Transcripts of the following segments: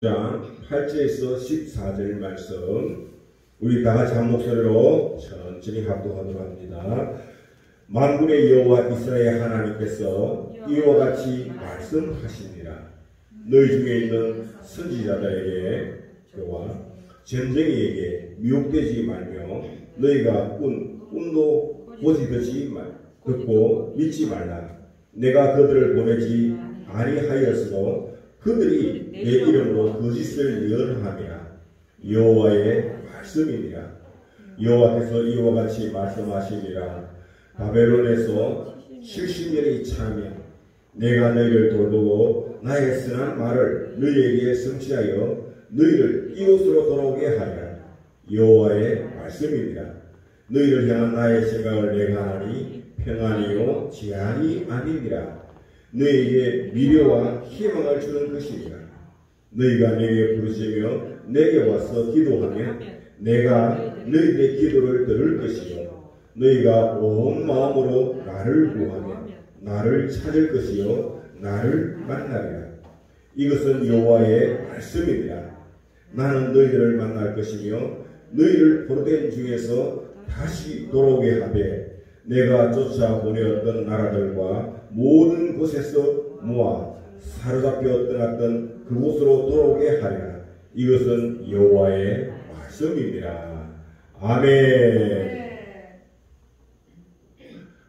장 8절에서 14절 말씀 우리 다같이 한 목소리로 천천히 합독하도록 합니다. 만군의 여호와 이스라엘 하나님께서 이와 같이 말씀하시니라. 너희 중에 있는 선지자들에게 그와 전쟁이에게 미혹되지 말며 너희가 꿈도 보지 듣고 믿지 말라. 내가 그들을 보내지 아니하였으므로 그들이 내 이름으로 거짓을 예언함이라. 여호와의 말씀이니라. 여호와께서 이와 같이 말씀하시니라. 바벨론에서 70년이 차면 내가 너희를 돌보고 나의 선한 말을 너희에게 성취하여 너희를 이웃으로 돌아오게 하리라. 여호와의 말씀이니라. 너희를 향한 나의 생각을 내가 하니 평안이요 제한이 아니니라. 너희에게 미래와 희망을 주는 것이니라. 너희가 내게 부르시며 내게 와서 기도하면 내가 너희의 기도를 들을 것이요 너희가 온 마음으로 나를 구하면 나를 찾을 것이요 나를 만나리라. 이것은 여호와의 말씀이니라. 나는 너희들을 만날 것이며 너희를 포로된 중에서 다시 돌아오게 하되 내가 쫓아보내었던 나라들과 모든 곳에서 모아 사로잡혀 떠났던 그곳으로 돌아오게 하리라. 이것은 여호와의 말씀입니다. 아멘.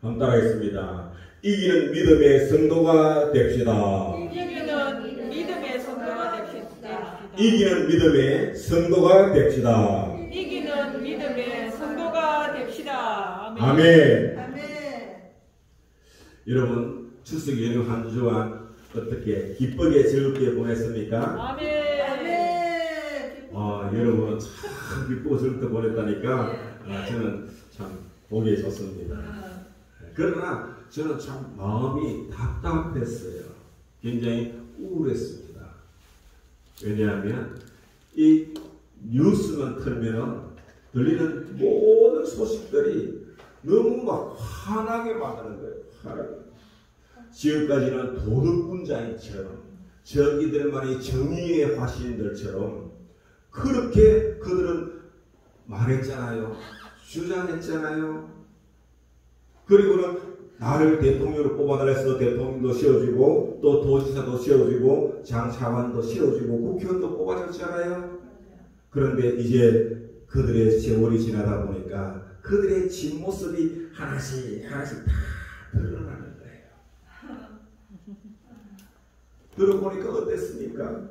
한번 따라하겠습니다. 이기는 믿음의 성도가 됩시다. 이기는 믿음의 성도가 됩시다. 이기는 믿음의 성도가 됩시다. 이기는 믿음의 성도가 됩시다. 아멘. 아멘. 아멘. 여러분 추석 연휴 한 주간 어떻게 기쁘게 즐겁게 보냈습니까? 아멘. 아멘. 여러분 참 기쁘고 즐겁게 보냈다니까 저는 참 보기 좋습니다. 그러나 저는 참 마음이 답답했어요. 굉장히 우울했습니다. 왜냐하면 이 뉴스만 틀면 들리는 모든 소식들이 너무 막 화나게 만드는 거예요. 화나게. 지금까지는 도덕군자인처럼 저기들만이 정의의 화신들처럼 그렇게 그들은 말했잖아요. 주장했잖아요. 그리고는 나를 대통령으로 뽑아달래서 대통령도 씌워주고 또 도지사도 씌워주고 장차관도 씌워주고 국회의원도 뽑아줬잖아요. 그런데 이제 그들의 세월이 지나다 보니까 그들의 진모습이 하나씩 다 드러나는 거예요. 들어보니까 어땠습니까?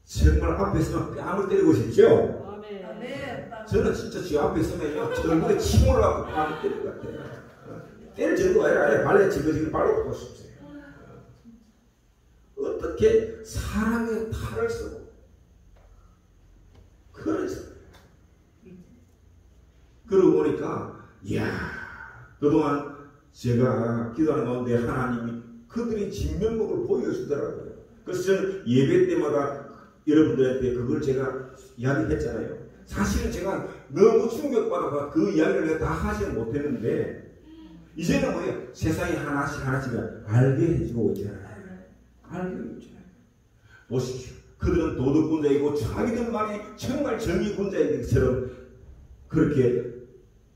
정말 앞에 서면 뺨을 때리고 싶죠? 저는 진짜 지 앞에 서면요 얼굴에 침 올라가고 뺨을 때릴 것 같아요. 때릴 정도가 아니라 발에 지그지그 발로 싶어요. 어떻게 사람의 탈을 쓰고 그러고 보니까 이야 그동안 제가 기도하는 가운데 하나님이 그들이 진면목을 보여주더라고요. 그래서 저는 예배 때마다 여러분들한테 그걸 제가 이야기했잖아요. 사실은 제가 너무 충격받아서 그 이야기를 내가 다 하지는 못했는데 이제는 뭐예요? 세상이 하나씩 알게 해주고 있잖아요. 알게 해주고 있잖아요. 보십시오. 그들은 도덕군자이고 자기들만이 정말 정의군자인 것처럼 그렇게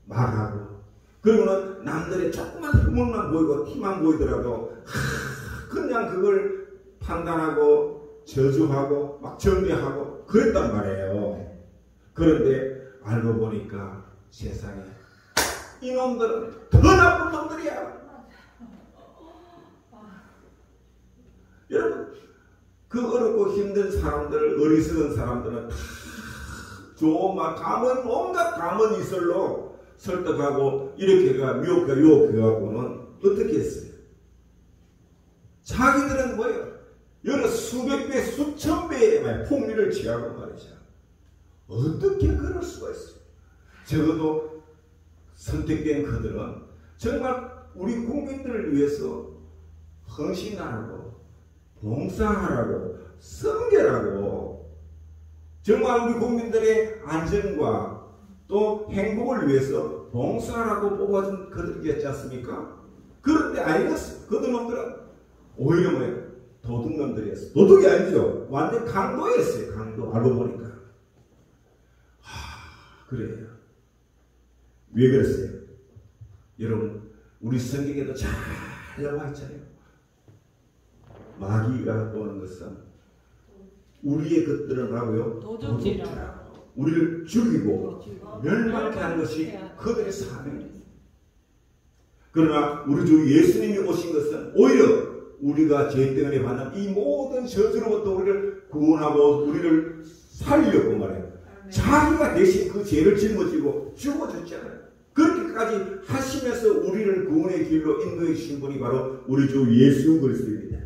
말하고 그리고는 남들의 조그만 흐물만 보이고 티만 보이더라도 그냥 그걸 판단하고 저주하고 막 정죄하고 그랬단 말이에요. 그런데 알고 보니까 세상에 이놈들은 더 나쁜 놈들이야. 여러분 그 어렵고 힘든 사람들 어리석은 사람들은 다 좋은 막 온갖 감언 이설로 설득하고 이렇게 미혹하고 유혹해갖고는 어떻게 했어요? 자기들은 뭐예요? 여러 수백 배 수천 배의 폭리를 취하고 말이죠. 어떻게 그럴 수가 있어요? 적어도 선택된 그들은 정말 우리 국민들을 위해서 헌신하라고 봉사하라고 섬겨라고 정말 우리 국민들의 안전과 또 행복을 위해서 봉사하라고 뽑아준 그들이었지 않습니까? 그런데 아니었어요. 그들은 오히려 뭐예요? 도둑놈들이었어요. 도둑이 아니죠. 완전 강도였어요. 강도. 알고 보니까. 그래요. 왜 그랬어요? 여러분, 우리 성경에도 잘 나와 있잖아요. 마귀가 보는 것은 우리의 것들은 뭐라고요? 도둑질하고 우리를 죽이고 멸망케 하는 것이 그들의 사명입니다. 그러나 우리 주 예수님이 오신 것은 오히려 우리가 죄 때문에 받는 이 모든 저주로부터 우리를 구원하고 우리를 살리려고 말해요. 자기가 대신 그 죄를 짊어지고 죽어줬잖아요. 그렇게까지 하시면서 우리를 구원의 길로 인도해 주신 분이 바로 우리 주 예수 그리스도입니다.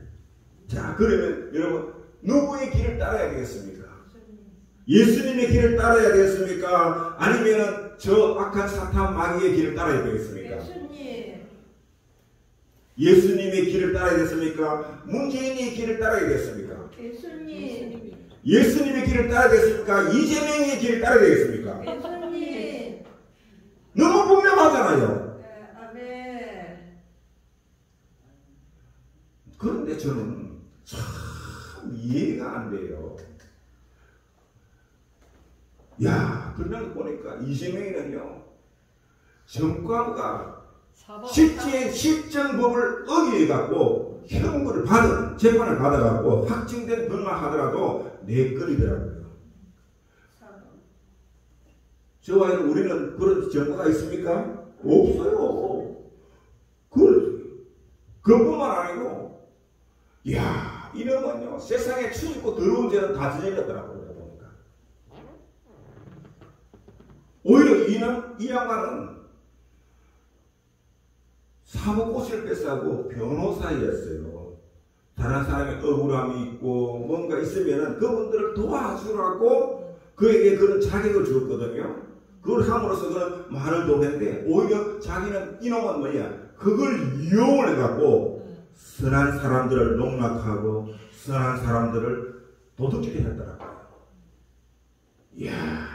자, 그러면 여러분 누구의 길을 따라야 되겠습니까? 예수님의 길을 따라야 되겠습니까? 아니면 저 악한 사탄 마귀의 길을 따라야 되겠습니까? 예수님의 길을 따라야 되겠습니까? 문재인의 길을 따라야 되겠습니까? 예수님의 길을 따라야 되겠습니까? 이재명의 길을 따라야 되겠습니까? 너무 분명하잖아요. 아멘. 그런데 저는 참 이해가 안 돼요. 야, 그러면 보니까 이재명이는요, 정과가 실정법을 어기해갖고 형벌을 받은, 재판을 받아갖고 확정된 것만 하더라도 내거리더라고요. 저와 우리는 그런 정과가 있습니까? 없어요. 그것뿐만 아니고, 이야, 이놈은요, 세상에 추짓고 더러운 죄는 다 저질렀더라고요. 보니까. 오히려 이 양반은 사모꽃을 뺏어하고 변호사였어요. 다른 사람의 억울함이 있고 뭔가 있으면은 그분들을 도와주라고 그에게 그런 자격을 주었거든요. 그걸 함으로써 그는 많은 돈을 했는데 오히려 자기는 이놈은 뭐냐, 그걸 이용을 해갖고 선한 사람들을 농락하고 선한 사람들을 도둑질을 했더라고요. 이야,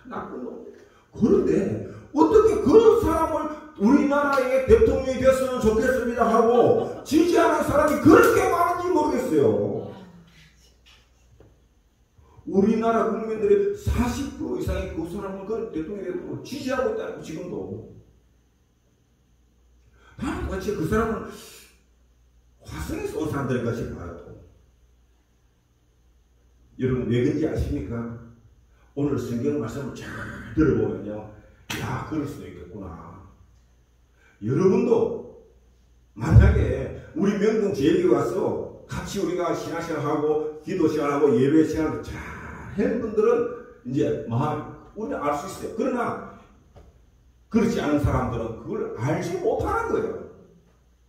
나쁜 놈. 그런데 어떻게 그런 사람을 우리나라의 대통령이 됐으면 좋겠습니다 하고 지지하는 사람이 그렇게 많은지 모르겠어요. 우리나라 국민들의 40% 이상이 그 사람을 그 대통령이 되고 지지하고 있다고 지금도. 나는 같이 그 사람은 화성에서 온 사람들 같이 봐요. 여러분 왜 그런지 아십니까? 오늘 성경 말씀을 잘 들어보면요, 야, 그럴 수도 있겠구나. 여러분도 만약에 우리 명동 제일교회 와서 같이 우리가 신앙생활하고 기도 시간하고 예배 시간을 잘 하는 분들은 이제 마음 우리는 알 수 있어요. 그러나 그렇지 않은 사람들은 그걸 알지 못하는 거예요.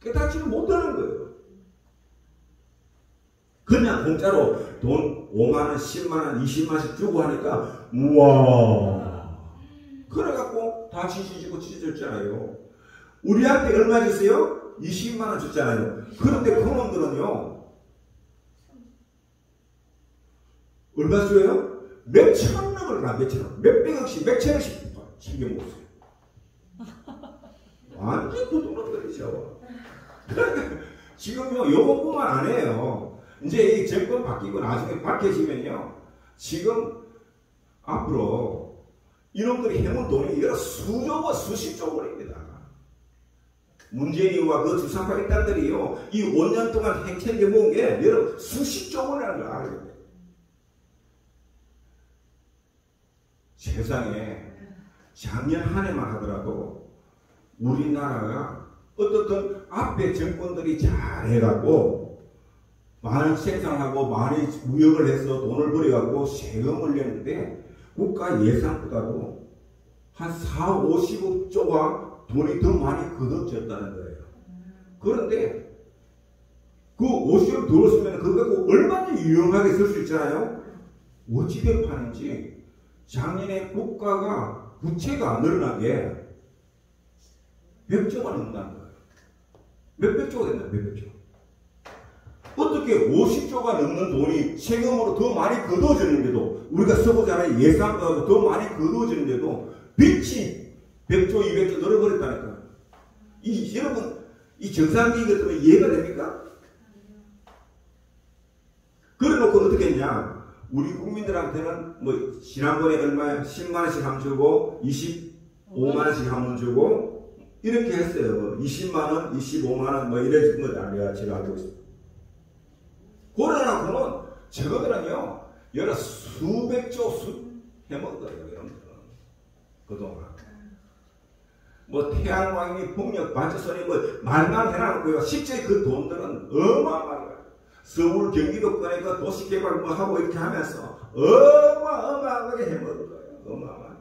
깨닫지는 못하는 거예요. 그냥 공짜로 돈 5만원, 10만원, 20만원씩 주고 하니까 우와, 그래갖고 다 지지고 지져줬잖아요. 우리한테 얼마 줬어요? 20만원 줬잖아요. 그런데 그놈들은요, 얼마 줘요? 몇천 원을 가, 몇천 원, 몇백억씩, 몇천억씩 챙겨먹었어요. 완전 도둑놈들이죠. 그러니까 지금요, 요것뿐만 안 해요. 이제 이 정권 바뀌고 나중에 밝혀지면요, 지금 앞으로 이놈들이 해본 돈이 여러 수조와 수십조 원입니다. 문재인이와 그 주사파 일당들이요, 이 5년 동안 행체해 모은 게 여러 수십조 원이라는 걸 알아야 돼요. 세상에 작년 한 해만 하더라도 우리나라가 어떻든 앞에 정권들이 잘 해갖고 많은 생산하고 많이 무역을 해서 돈을 벌여갖고 세금을 내는데 국가 예산보다도 한 4, 50억조가 돈이 더 많이 거둬졌다는 거예요. 그런데 그 50억 들었으면 그거 갖고 얼마나 유용하게 쓸 수 있잖아요. 어찌된 판인지 작년에 국가가 부채가 늘어난 게 100조가 넘는다는 거예요. 몇백 조가 됐나? 몇백 조. 어떻게 50조가 넘는 돈이 세금으로 더 많이 거둬지는데도, 우리가 써보잖아요. 예산보다도 더 많이 거둬지는데도 빚이 100조, 200조 늘어버렸다니까. 여러분, 이 정상적인 것 때문에 이해가 됩니까? 그래 놓고 어떻게 했냐? 우리 국민들한테는 뭐 지난번에 얼마야? 10만원씩 한 주고 25만원씩 한 번 주고 이렇게 했어요. 20만원, 25만원 뭐 이래 준 거다. 내가 제가 알고 있어요. 그러나고는 저거들은요 여러 수백조 해먹어요. 이런 거 그동안 뭐 태양광이 풍력 발전소니 뭐 말만 해놔놓고요. 실제 그 돈들은 어마어마해요. 서울 경기도권에 그 도시개발 뭐 하고 이렇게 하면서 어마어마하게 해먹은 거예요. 어마어마하게.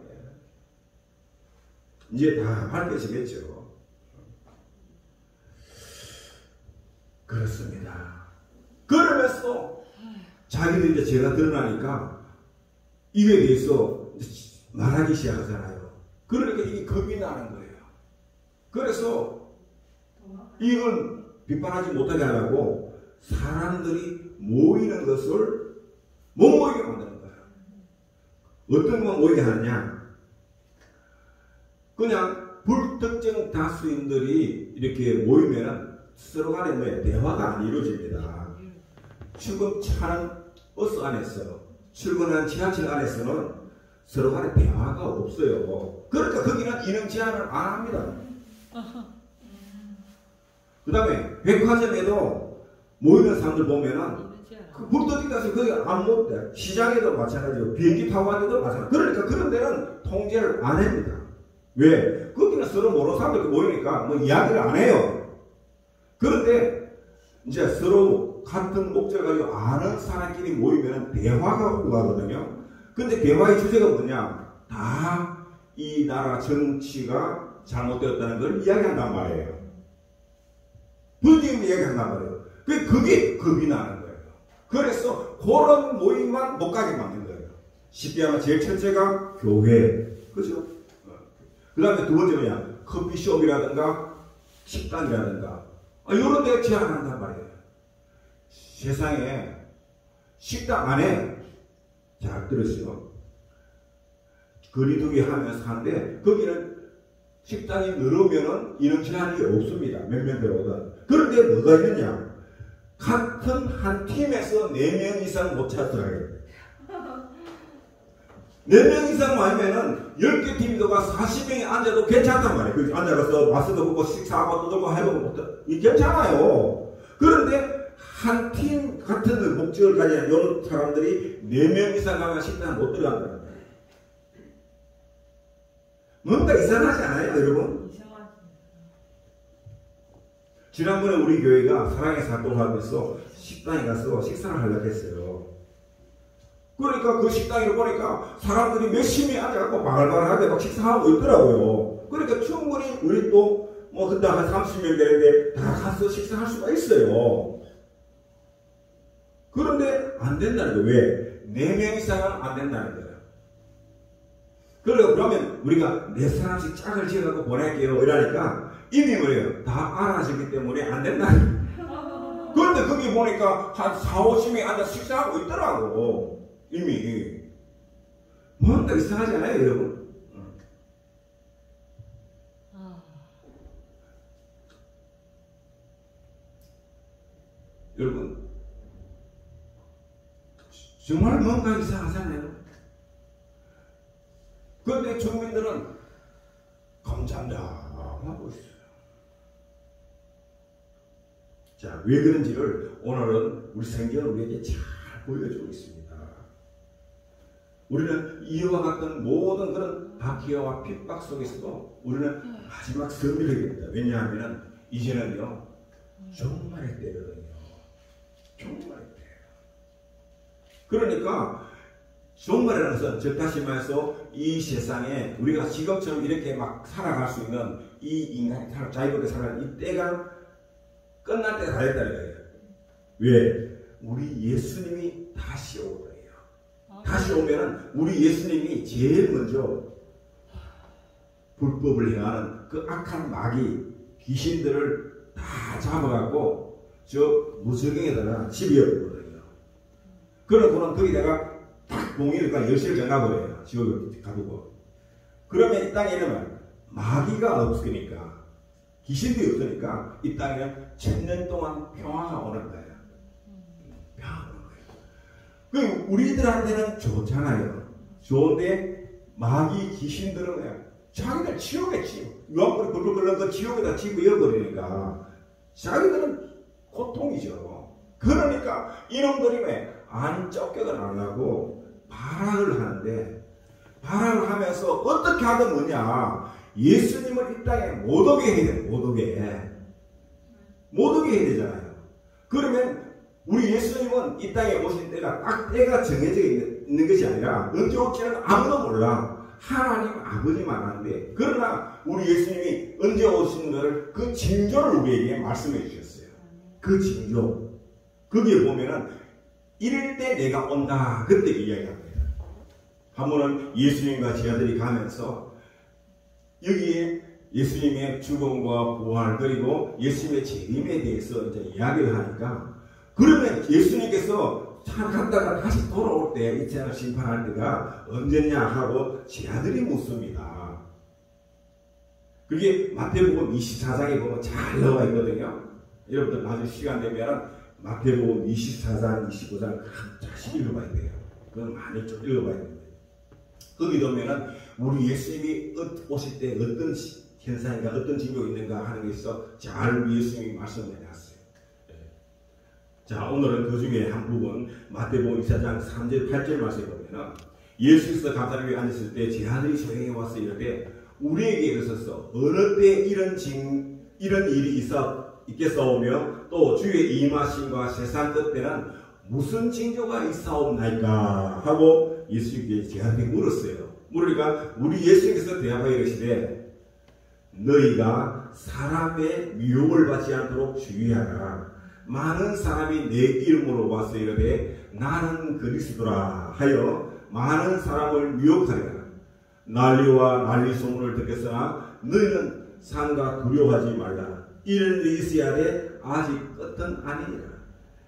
이제 다 밝혀지겠죠. 그렇습니다. 그러면서 자기들이 이제 죄가 드러나니까 이거에 대해서 말하기 시작하잖아요. 그러니까 이게 겁이 나는 거예요. 그래서 이걸 비판하지 못하게 하려고 사람들이 모이는 것을 못 모이게 만드는 거예요. 어떤 거 모이게 하느냐? 그냥 불특정 다수인들이 이렇게 모이면 서로 간에 뭐예요? 대화가 안 이루어집니다. 출근 차는 버스 안에서, 출근하는 지하철 안에서는 서로 간에 대화가 없어요. 그러니까 거기는 인원 제한을 안 합니다. 그 다음에 백화점에도 모이는 사람들 보면은 그 불특정 다수 거기 안 모인대. 시장에도 마찬가지고 비행기 타고 가는데도 마찬가지고. 그러니까 그런 데는 통제를 안 합니다. 왜? 거기는 서로 모르는 사람들 모이니까 뭐 이야기를 안 해요. 그런데 이제 서로 같은 목적을 가지고 아는 사람끼리 모이면 대화가 오고 가거든요. 근데 대화의 주제가 뭐냐? 다 이 나라 정치가 잘못되었다는 걸 이야기한단 말이에요. 부모님 이야기한단 말이에요. 그게 겁이 나는 거예요. 그래서 그런 모임만 못 가게 만든 거예요. 쉽게 하면 제일 첫째가 교회. 그죠? 그 다음에 두 번째 뭐냐? 커피숍이라든가 식당이라든가 이런 데 제한한단 말이에요. 세상에 식당 안에 잘 들으시죠. 거리두기 하면서 하는데 거기는 식당이 늘으면은 인원 제한이 없습니다. 몇 명 들어오든. 그런데 뭐가 있느냐? 같은 한 팀에서 4명 이상 못 찾더라고요. 4명 이상 아니면은 10개 팀도가 40명이 앉아도 괜찮단 말이에요. 그 앉아서 마스크 보고 식사하고 떠들고 해보고 이게 괜찮아요. 그런데 한 팀 같은 목적을 가진 이런 사람들이 4명 이상 가면 식당에 못 들어간다는 거예요. 뭔가 이상하지 않아요, 여러분? 지난번에 우리 교회가 사랑의 활동하면서 식당에 가서 식사를 하려고 했어요. 그러니까 그 식당에 보니까 사람들이 몇십이 앉아갖고 바글바글하게 막 식사하고 있더라고요. 그러니까 충분히 우리 또 뭐 그때 한 30명 되는데 다 가서 식사할 수가 있어요. 그런데 안 된다는 거예요. 왜? 4명 이상은 안 된다는 거예요. 그러면 우리가 4사람씩 짝을 지어갖고 보낼게요. 이러니까 이미 뭐예요? 다 알아지기 때문에 안 된다는 거예요. 그런데 거기 보니까 한 4, 50명이 앉아서 식사하고 있더라고. 이미. 뭔가 이상하지 않아요, 여러분? 여러분, 정말 뭔가 이상하잖아요. 그런데 주민들은 감장하고 있어요. 자, 왜 그런지를 오늘은 우리 성경은 우리에게 잘 보여주고 있습니다. 우리는 이와 같은 모든 그런 박해와 핍박 속에서도 우리는 마지막 승리를 이깁니다. 왜냐하면 이제는요 종말의 때거든요. 종말의 때. 그러니까 종말이라는 것은 즉 다시 말해서 이 세상에 우리가 지금처럼 이렇게 막 살아갈 수 있는 이 인간이 자유롭게 살아가는 이 때가 끝날 때가 다 됐다는 거예요. 왜? 우리 예수님이 다시 올 거예요. 다시 오면은 우리 예수님이 제일 먼저 불법을 행하는 그 악한 마귀 귀신들을 다 잡아갖고 저 무적행에다가 집어버리거든요. 그러고는 거기다가 딱 봉이니까 열쇠를 정가버려요. 지옥을 가두고. 그러면 이 땅에는 마귀가 없으니까 귀신들이 없으니까 이 땅에는 1000년 동안 평화가 오는 거예요. 평화가 오는 거예요. 우리들한테는 좋잖아요. 좋은데 마귀 귀신들은 자기들 지옥에 유황불이 불불 그 지옥에다 집어넣어버리니까 자기들은 고통이죠. 그러니까 이놈들이 왜 안 쫓겨나려고 발악을 하는데, 발악을 하면서 어떻게 하든 뭐냐, 예수님을 이 땅에 못 오게 해야 돼요. 못 오게 해야 되잖아요. 그러면 우리 예수님은 이 땅에 오신 때가 딱 때가 정해져 있는 것이 아니라 언제 올지는 아무도 몰라. 하나님 아버지만 아는데, 그러나 우리 예수님이 언제 오시는가를 그 징조를 우리에게 말씀해 주셨어요. 그 징조. 거기에 보면은 이럴 때 내가 온다, 그때 이야기합니다. 한 번은 예수님과 제 아들이 가면서 여기에 예수님의 죽음과 부활 그리고 예수님의 재림에 대해서 이제 이야기를 하니까, 그러면 예수님께서 차 갔다가 다시 돌아올 때 이체를 심판할 때가 언제냐 하고 제 아들이 묻습니다. 그게 마태복음 24장에 보면 잘 나와 있거든요. 여러분들 나중에 시간 되면 마태복음 24장, 25장 다시 읽어봐야 돼요. 그건 많이 좀 읽어봐야 됩니다. 거기 보면은 우리 예수님이 오실 때 어떤 현상인가, 어떤 징조가 있는가 하는 것에서 잘 우리 예수님이 말씀을 해놨어요. 자, 오늘은 그 중에 한 부분, 마태복음 24장 3절, 8절 말씀에 보면은 예수께서 감사를 위해 앉았을 때 제 아들이 소행해 와서 이르되 우리에게 이르소서 어느 때 이런 일이 있겠사오며 또 주의 임하심과 세상 끝때는 무슨 징조가 있사옵나이까 하고 예수님께 제 아들이 물었어요. 물으니까 우리 예수님께서 대답하여 이르시되 너희가 사람의 미혹을 받지 않도록 주의하라. 많은 사람이 내 이름으로 와서 이르되 나는 그리스도라 하여 많은 사람을 미혹하리라. 난리와 난리 소문을 듣겠으나 너희는 상가 두려워하지 말라. 이런 일이 있어야 돼. 아직 끝은 아니니라.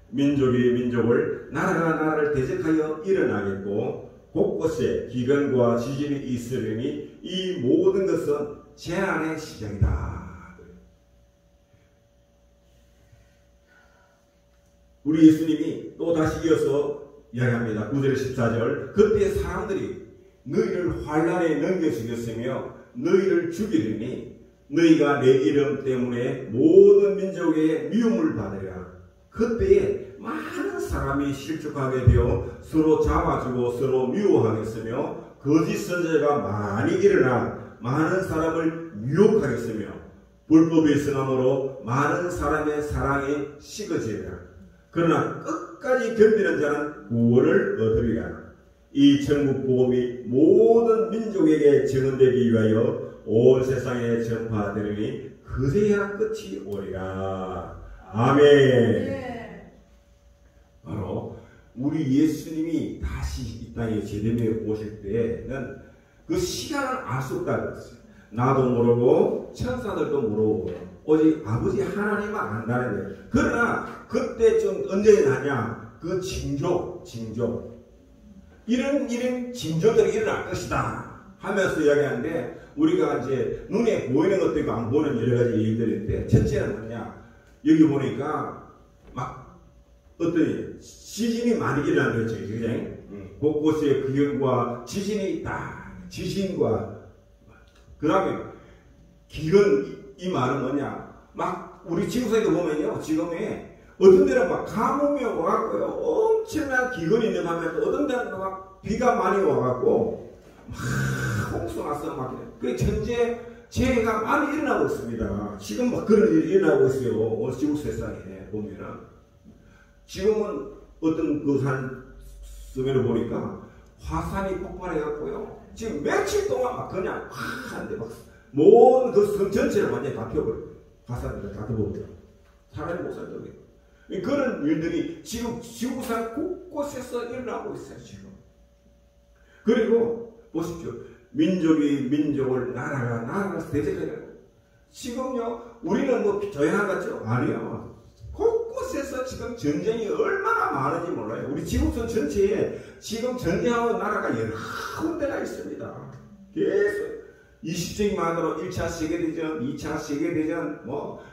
민족이 민족을, 나라가 나라를 대적하여 일어나겠고 곳곳에 기근과 지진이 있으리니 이 모든 것은 재난의 시작이다. 우리 예수님이 또 다시 이어서 이야기합니다. 9절 14절 그때 사람들이 너희를 환난에 넘겨주겠으며 너희를 죽이리니 너희가 내 이름 때문에 모든 민족의 미움을 받으리라. 그때에 많은 사람이 실족하게 되어 서로 잡아주고 서로 미워하겠으며 거짓 선지자가 많이 일어나 많은 사람을 미혹하겠으며 불법이 승함으로 많은 사람의 사랑이 식어지리라. 그러나 끝까지 견디는 자는 구원을 얻으리라. 이 천국 복음이 모든 민족에게 증언되기 위하여 온 세상에 전파되리니 그제야 끝이 오리라. 아멘. 네. 바로 우리 예수님이 다시 이 땅에 제대로 오실 때는 그 시간을 알 수 없다고 했어요. 나도 모르고 천사들도 모르고 오직 아버지 하나님만 안다는 거예요. 그러나 그때쯤 언제 나냐? 그 징조 이런 징조들이 일어날 것이다 하면서 이야기하는데, 우리가 이제 눈에 보이는 것도 있고 안 보이는 여러 가지 얘기들인데, 첫째는 뭐냐, 여기 보니까 막 어떤 지진이 많이 일어나는 거죠. 곳곳에 기근과 지진이 있다. 지진과 그 다음에 기근, 이 말은 뭐냐, 막 우리 지구상에도 보면요, 지금에 어떤 데는 막 가뭄이 와갖고요, 엄청난 기근이 있는 반면 어떤 데는 막 비가 많이 와갖고 막 홍수가 나서 막 그 전체 재해가 많이 일어나고 있습니다. 지금 막 그런 일이 일어나고 있어요. 오늘 지구 세상에 보면은 지금은 어떤 그 산 속에를 보니까 화산이 폭발해갖고요, 지금 며칠 동안 막 그냥 하는데 막 모든 그 성 전체를 완전히 다 펴버려요. 화산을 다 펴버려요. 사람이 못 살더라고요. 그런 일들이 지금 지구상 곳곳에서 일어나고 있어요, 지금. 그리고 보십시오. 민족이 민족을, 나라가 나라를 대적하려고. 지금요, 우리는 뭐 조용한 것 같죠? 아니요. 곳곳에서 지금 전쟁이 얼마나 많은지 몰라요. 우리 지구촌 전체에 지금 전쟁하는 나라가 여러 군데가 있습니다. 계속 20세기 만으로 1차 세계대전, 2차 세계대전,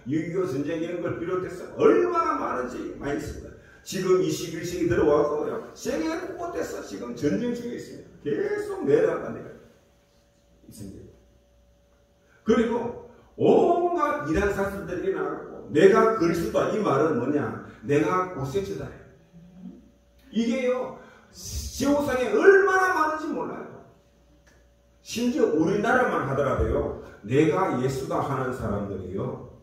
6.25 전쟁 이런 걸 비롯해서 얼마나 많은지 많이 있습니다. 지금 21세기 들어와서요. 세계 곳곳에서 지금 전쟁 중에 있습니다. 계속 내려가는 데가 있습니다. 그리고 온갖 이란 사람들이 나가고 내가 그리스도다 이 말은 뭐냐? 내가 구세주다. 이게요. 지구상에 얼마나 많은지 몰라요. 심지어 우리나라만 하더라도요. 내가 예수다 하는 사람들이요.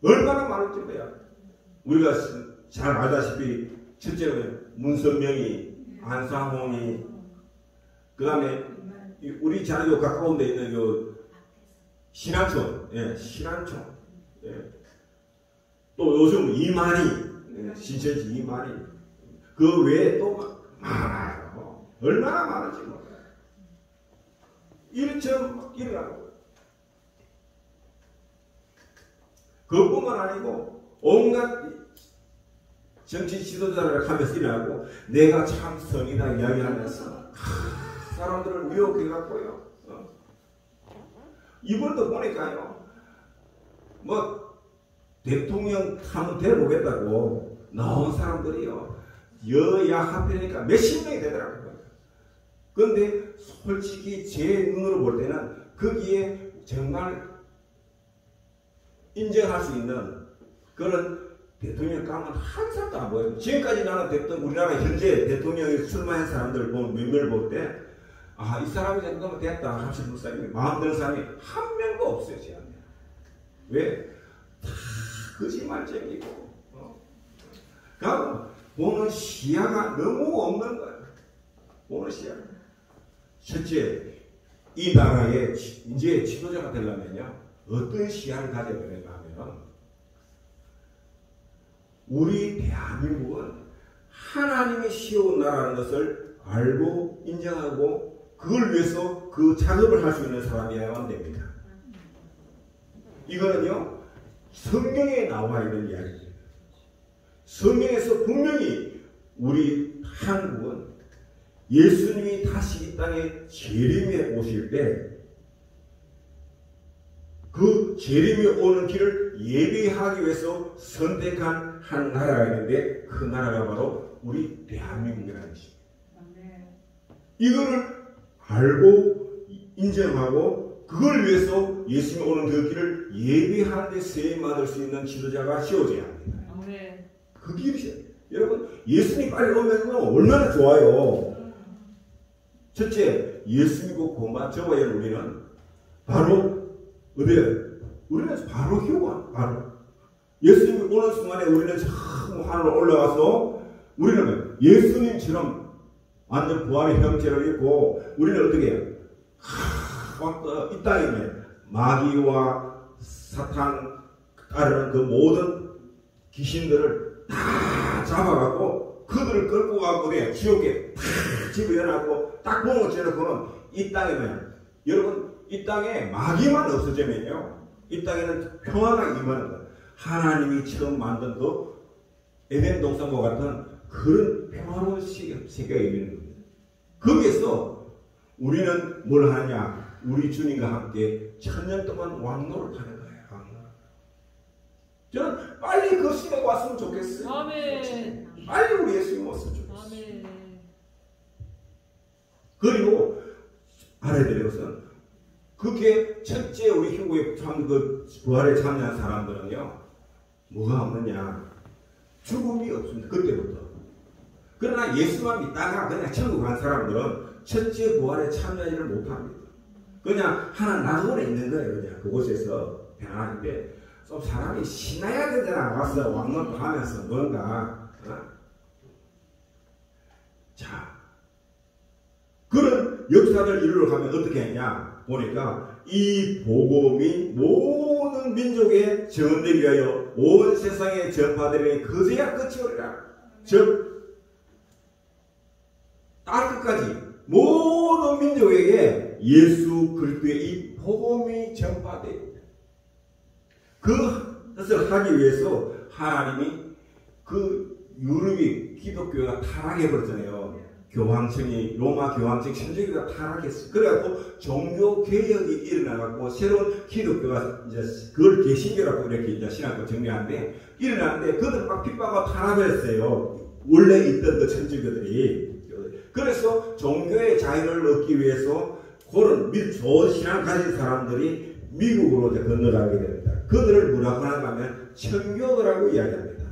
얼마나 많은지 몰라요. 우리가 잘 알다시피 첫째로 문선명이, 안상홍이, 그 다음에 우리 자리도 가까운 데 있는 요 신안촌, 예, 신안촌, 예. 또 요즘 이만희, 예, 신천지 이만희, 그 외에 또 많아요. 얼마나 많은지 몰라요. 일처럼 일어나고. 그것뿐만 아니고 온갖 정치 지도자를 하면서 일어나고 내가 참 성이다 이야기하면서 사람들을 미혹해갖고요. 이번도 보니까요. 뭐 대통령 한번 돼보겠다고 나온 사람들이요. 여야 합해니까 몇십 명이 되더라고요. 그런데 솔직히 제 눈으로 볼 때는 거기에 정말 인정할 수 있는 그런 대통령감은 한 사람도 안 보여요. 지금까지 나는 우리나라 현재 대통령에 출마한 사람들 몇 명을 볼 때 아, 이 사람이 정도면 됐다 하시는 목사님이 마음 드는 사람이 한 명도 없어요. 제 안에. 왜? 다 거짓말쟁이고 그러니까 보는 시야가 너무 없는 거예요. 보는 시야가. 첫째, 이 나라의 이제 지도자가 되려면요. 어떤 시야를 가져야 되는가 하면 우리 대한민국은 하나님이 세운 나라라는 것을 알고 인정하고 그걸 위해서 그 작업을 할 수 있는 사람이어야만 됩니다. 이거는요. 성경에 나와 있는 이야기입니다. 성경에서 분명히 우리 한국은 예수님이 다시 이 땅에 재림에 오실 때 그 재림에 오는 길을 예비하기 위해서 선택한 한 나라가 있는데 그 나라가 바로 우리 대한민국이라는 것입니다. 이거를 알고 인정하고 그걸 위해서 예수님이 오는 그 길을 예비하는 데 세임받을 수 있는 지도자가 세워져야 합니다. 그 길이 여러분 예수님이 빨리 오면 얼마나 좋아요. 첫째 예수님과 고마 저와 우리는 바로 어디에? 우리는 바로 휴관, 바로. 예수님이 오는 순간에 우리는 참 하늘로 올라가서 우리는 예수님처럼 완전 부활의 형체를 입고 우리는 어떻게 해요? 이 땅에 마귀와 사탄 따르는 그 모든 귀신들을 다 잡아갖고 그들을 끌고 가고 지옥에 탁 집어넣고 딱 봉을 쳐놓고는 이 땅에는 여러분 이 땅에 마귀만 없어지면요. 이 땅에는 평화가 임하는 거예요. 하나님이 처음 만든 그 에덴 동산과 같은 그런 평화로운 세계가 이루는 겁니다. 거기에서 우리는 뭘 하냐? 우리 주님과 함께 1000년 동안 왕노를 하는 거예요. 왕노. 저는 빨리 그 시대가 왔으면 좋겠어요. 아멘. 빨리 우리 예수님 왔으면 좋겠어요. 아멘. 그리고 알아야 될 것은 그게 첫째 우리 휴고에 참 그 부활에 참여한 사람들은요 뭐가 없느냐 죽음이 없습니다. 그때부터. 그러나 예수만 믿다가 그냥 천국 간 사람들은 첫째 부활에 참여하지를 못합니다. 그냥 하나 나그네 있는 거예요. 그냥 그곳에서 편안한데 좀 사람이 신나야 되잖아. 와서 왕노도 하면서 뭔가 자 그런 역사를 이루러 가면 어떻게 했냐 보니까 이 복음이 모든 민족에 전되기 위하여 온 세상에 전파되리니 그제야 끝이 오리라. 즉 땅끝까지 모든 민족에게 예수 그리스도의 이 복음이 전파돼요. 그것을 하기 위해서 하나님이 그 유럽이 기독교가 타락해버렸잖아요. 교황청이 로마 교황청 천주교가 타락했어요. 그래갖고 종교 개혁이 일어나갖고 새로운 기독교가 이제 그걸 개신교라고 이렇게 이제 신학교 정리하는데 일어났는데 그들 막 핍박하고 탄압했어요. 원래 있던 그 천주교들이. 그래서 종교의 자유를 얻기 위해서 그런 좋은 신앙 가진 사람들이 미국으로 이제 건너가게 됩니다. 그들을 뭐라고 하냐면 청교도라고 이야기합니다.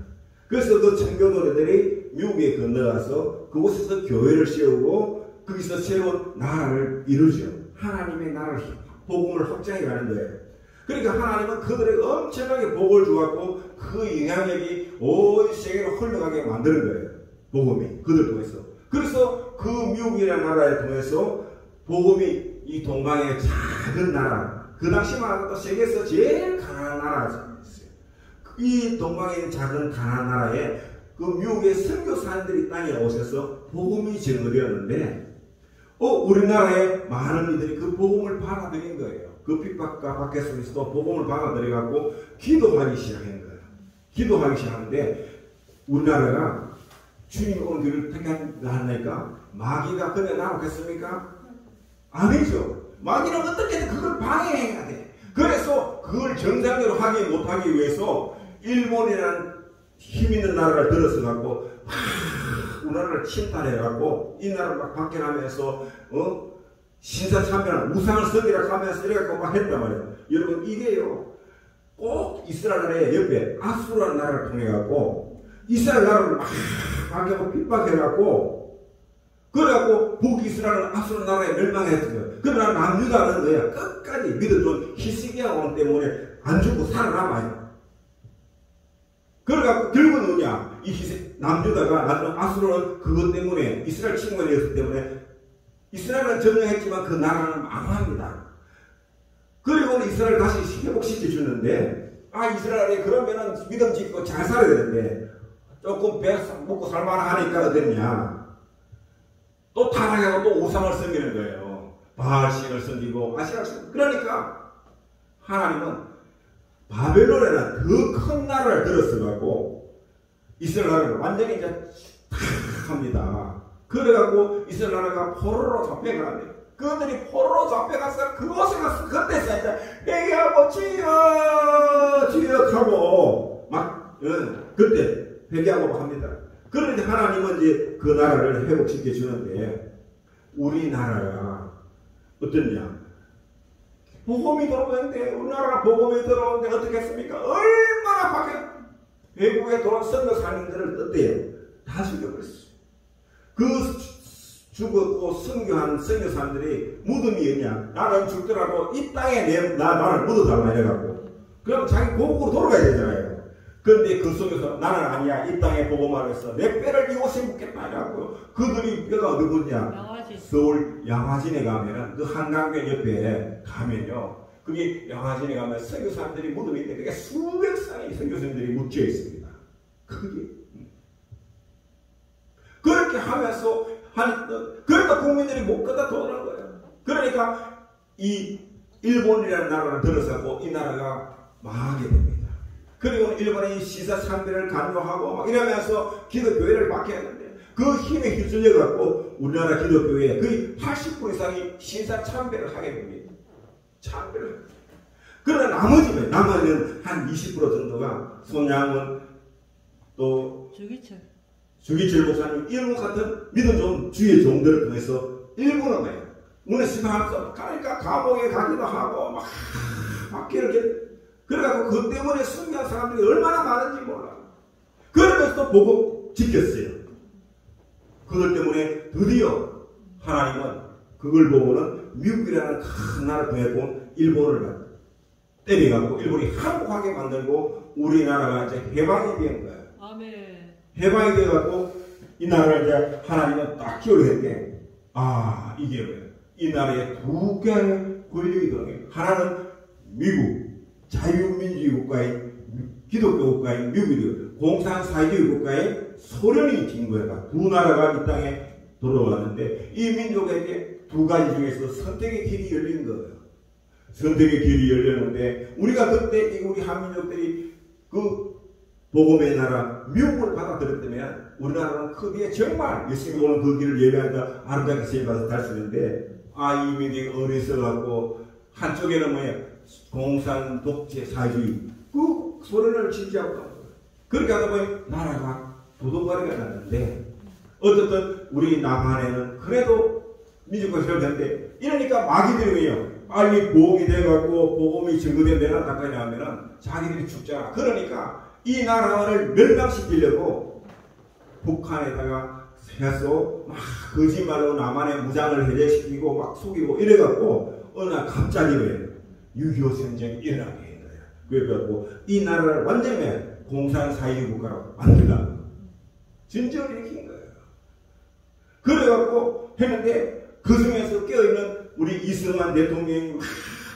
그래서 그 청교도들이 미국에 건너가서 그곳에서 교회를 세우고 거기서 새로운 나라를 이루죠. 하나님의 나라를 복음을 확장해 가는 거예요. 그러니까 하나님은 그들에게 엄청나게 복을 주었고 그 영향력이 온 세계로 흘러가게 만드는 거예요. 복음이 그들 통해서. 그래서 그 미국이라는 나라에 통해서 복음이 이 동방의 작은 나라, 그 당시만 해도 세계에서 제일 가난한 나라였어요. 이 동방에 있는 작은 가난한 나라에 그 미국의 선교사님들이 땅에 오셔서 복음이 증거되었는데 우리나라의 많은 이들이 그 복음을 받아들인 거예요. 그 핍박과 박해 속에서도 복음을 받아들여갖고 기도하기 시작한 거예요. 기도하기 시작하는데 우리나라가 주님 오는 길을 택하니까 마귀가 그냥 나오겠습니까? 아니죠. 마귀는 어떻게든 그걸 방해해야 돼. 그래서 그걸 정상적으로 하지 못하기 위해서 일본이라는 힘 있는 나라를 들어서 갖고 우리나라를 침탈해 갖고 이 나라를 막 박해하면서 신사참배한 우상을 섬기라 하면서 이래갖고 막 했단 말이에요. 여러분 이게요 꼭 이스라엘의 옆에 아수라는 나라를 통해 갖고 이스라엘 나라를 막 박해하고 핍박해 갖고 그래갖고 북이스라엘은 아수라 나라에 멸망했던 거예요. 그러나 남유다는 거야 끝까지 믿어준 히스기야 왕 때문에 안 죽고 살아남아요. 그래갖고 결국은 뭐냐 이 남유다가 나중에 아수라는 그것 때문에 이스라엘 침공이 되었기 때문에 이스라엘은 점령했지만 그 나라는 망합니다. 그리고 이스라엘 다시 회복시켜 주는데 이스라엘이 그러면은 믿음 짓고 잘 살아야 되는데 조금 배 먹고 살만하니까 어땠냐 또 타락하고 또 우상을 섬기는 거예요. 바알신을 섬기고 아시라를 섬기고 그러니까 하나님은 바벨론에는 더 큰 나라를 들었어갖고 이스라엘 나라를 완전히 이제 탁 합니다. 그래갖고 이스라엘 나라가 포로로 잡혀가는데 그들이 포로로 잡혀가서 그곳에 가서 그때서 이제 회개하고 주여 하고 막 그때 회개하고 합니다. 그런데 하나님은 이제 그 나라를 회복시켜 주는데 우리나라가 어떠냐? 복음이 들어오는데 우리나라가 복음이 들어오는데 어떻게 했습니까? 얼마나 밖에 외국에 들어온 선교사님들을 어때요? 다 죽여버렸어요. 그 죽었고 선교한 선교사님들이 무덤이 있냐? 나는 죽더라도 이 땅에 나를 묻어달라 이래갖고 그럼 자기 고국으로 돌아가야 되잖아요. 그런데 그 속에서 나는 아니야 이 땅에 복음을 해서 내 뼈를 이곳에 묻겠다 이래갖고 그들이 뼈가 어디 묻냐? 서울 양화진에 가면은 그 한강변 옆에 가면요 그게 양화진에 가면 선교사님들이 무덤이 있는데 그게 수백 쌍의 선교사님들이 묻혀 있습니다. 그게 그렇게 하면서 그러니까 국민들이 못 걷다 도는 거예요. 그러니까 이 일본이라는 나라를 들어서고 이 나라가 망하게 됩니다. 그리고 일본이 시사참배를 강요하고 막 이러면서 기독교회를 박해했는데 그 힘에 휩쓸려 갖고 우리나라 기독교회 거의 80% 이상이 신사참배를 하게 됩니다. 참배를. 그러나 나머지는 한 20% 정도가 손양원 또 주기철 목사님 이런 같은 믿음 좋은 주의 종들을 통해서 일부는 거예요. 문에 심하면서 그러니까 감옥에 가기도 하고 막 이렇게 그래갖고 그 때문에 순교한 사람들이 얼마나 많은지 몰라. 그러면서 보고 지켰어요. 그것 때문에 드디어 하나님은 그걸 보고는 미국이라는 큰 나라를 통해서 일본을 때려갖고 일본이 항복하게 만들고 우리나라가 이제 해방이 된 거예요. 아멘. 해방이 돼갖고 이 나라를 이제 하나님은 딱 키워냈는데 이게 뭐예요? 이 나라에 두 개의 권력이 들어요. 하나는 미국 자유민주주의 국가인 기독교 국가인 미국이고 공산사회주의 국가인 소련이 진 거예요. 두 나라가 이 땅에 들어왔는데 이 민족에게 두 가지 중에서 선택의 길이 열린 거예요. 선택의 길이 열렸는데 우리가 그때 우리 한민족들이 그 복음의 나라 미국을 받아들였다면 우리나라는 크기에 정말 예수님이 오는 그 길을 예배하다 아름답게 세워서 갈 수 있는데 이미 되게 어리석어갖고 한쪽에는 뭐야 공산 독재 사회주의 그 소리를 지지하고 그렇게 하다 보니 나라가 도둑거리가 났는데 어쨌든 우리 남한에는 그래도 민주주의가 세워졌는데 이러니까 마귀들이에요. 빨리 보복이 돼갖고 복음이 증거된 데나 가까이 나오면은 자기들이 죽잖아. 그러니까 이 나라를 멸망시키려고 북한에다가 해서 막 거짓말로 남한의 무장을 해제시키고 막 속이고 이래갖고 어느 날 갑자기 왜 6.25 전쟁이 일어나게 된 거야. 그래갖고 이 나라를 완전히 공산사회주의 국가로 만들라고 진정을 일으킨 거예요. 그래갖고 했는데 그 중에서 깨어있는 우리 이승만 대통령이 막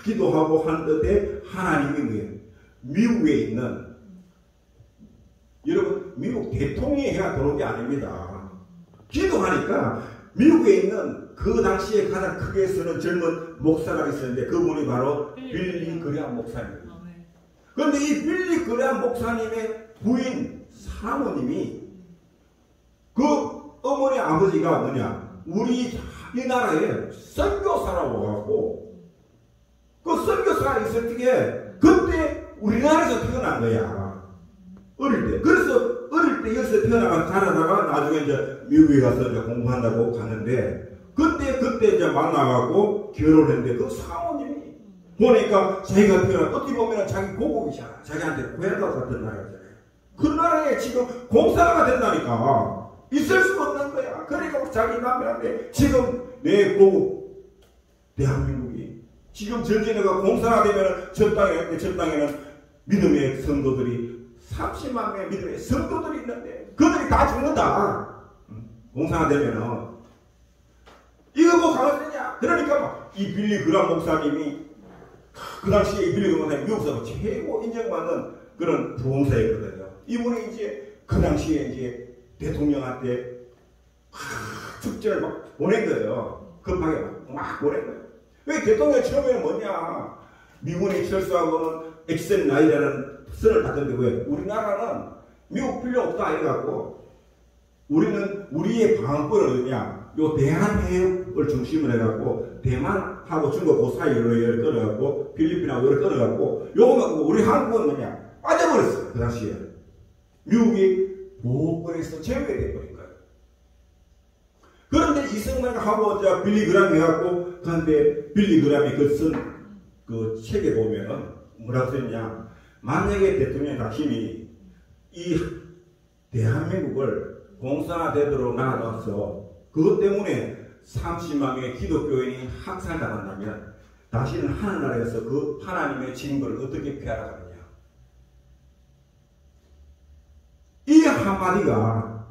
기도하고 한 듯에 하나님이 뭐예요? 미국에 있는 여러분 미국 대통령이 해야 들어온 게 아닙니다. 기도하니까 미국에 있는 그 당시에 가장 크게 쓰는 젊은 목사가 있었는데 그분이 바로 빌리 그레함 목사입니다. 그런데 이 빌리 그레함 목사님의 부인 사모님이 그 어머니 아버지가 뭐냐 우리 이 나라에 선교사라고 와갖고 그 선교사가 있을 때 그때 우리나라에서 태어난 거야. 어릴 때. 그래서 어릴 때 여기서 태어나가 자라다가 나중에 이제 미국에 가서 이제 공부한다고 가는데 그때 이제 만나갖고 결혼했는데 그 사모님이 보니까 자기가 태어나 어떻게 보면 자기 고국이잖아. 자기한테 고향과 같은 나라잖아요. 그 나라에 지금 공사가 된다니까. 있을 수 없는 거야. 그러니까 자기 남편한테 지금 내 고국 대한민국이 지금 전쟁에가 공사가 되면 저 땅에는 믿음의 성도들이 30만 명의 믿음의 성도들이 있는데 그들이 다 죽는다. 공사가 되면은 이거 뭐 가만히냐? 그러니까 이 빌리 그레함 목사님이 그 당시에 이 빌리 그레함 목사님이 미국에서 최고 인정받는 그런 부흥사였거든요. 이분이 이제 그 당시에 이제 대통령한테 축제를 막 보낸 거예요. 급하게 막 보낸 거예요. 왜 대통령 처음에는 뭐냐? 미군이 철수하고는 엑센9라는 선을 받던데 왜? 우리나라는 미국 필요 없다 이래갖고 우리는 우리의 방어권은 어디냐? 요 대한해협을 중심으로 해갖고 대만하고 중국 그 사이로 열을 끊어갖고 필리핀하고 열을 끊어갖고 요거 우리 한국은 뭐냐? 빠져버렸어요. 그 당시에. 미국이 보호권에서 제외돼 버린 거예요. 그런데 이승만이 하고 이제 빌리 그레함 해갖고 그런데 빌리 그레함이 그 책에 보면은 뭐라고 써있냐? 만약에 대통령 당신이 이 대한민국을 공산화되도록 나아가서 그것 때문에 30만 명의 기독교인이 학살당한다면 당신은 하늘나라에서 그 하나님의 징벌을 어떻게 피하라 하느냐? 이 한마디가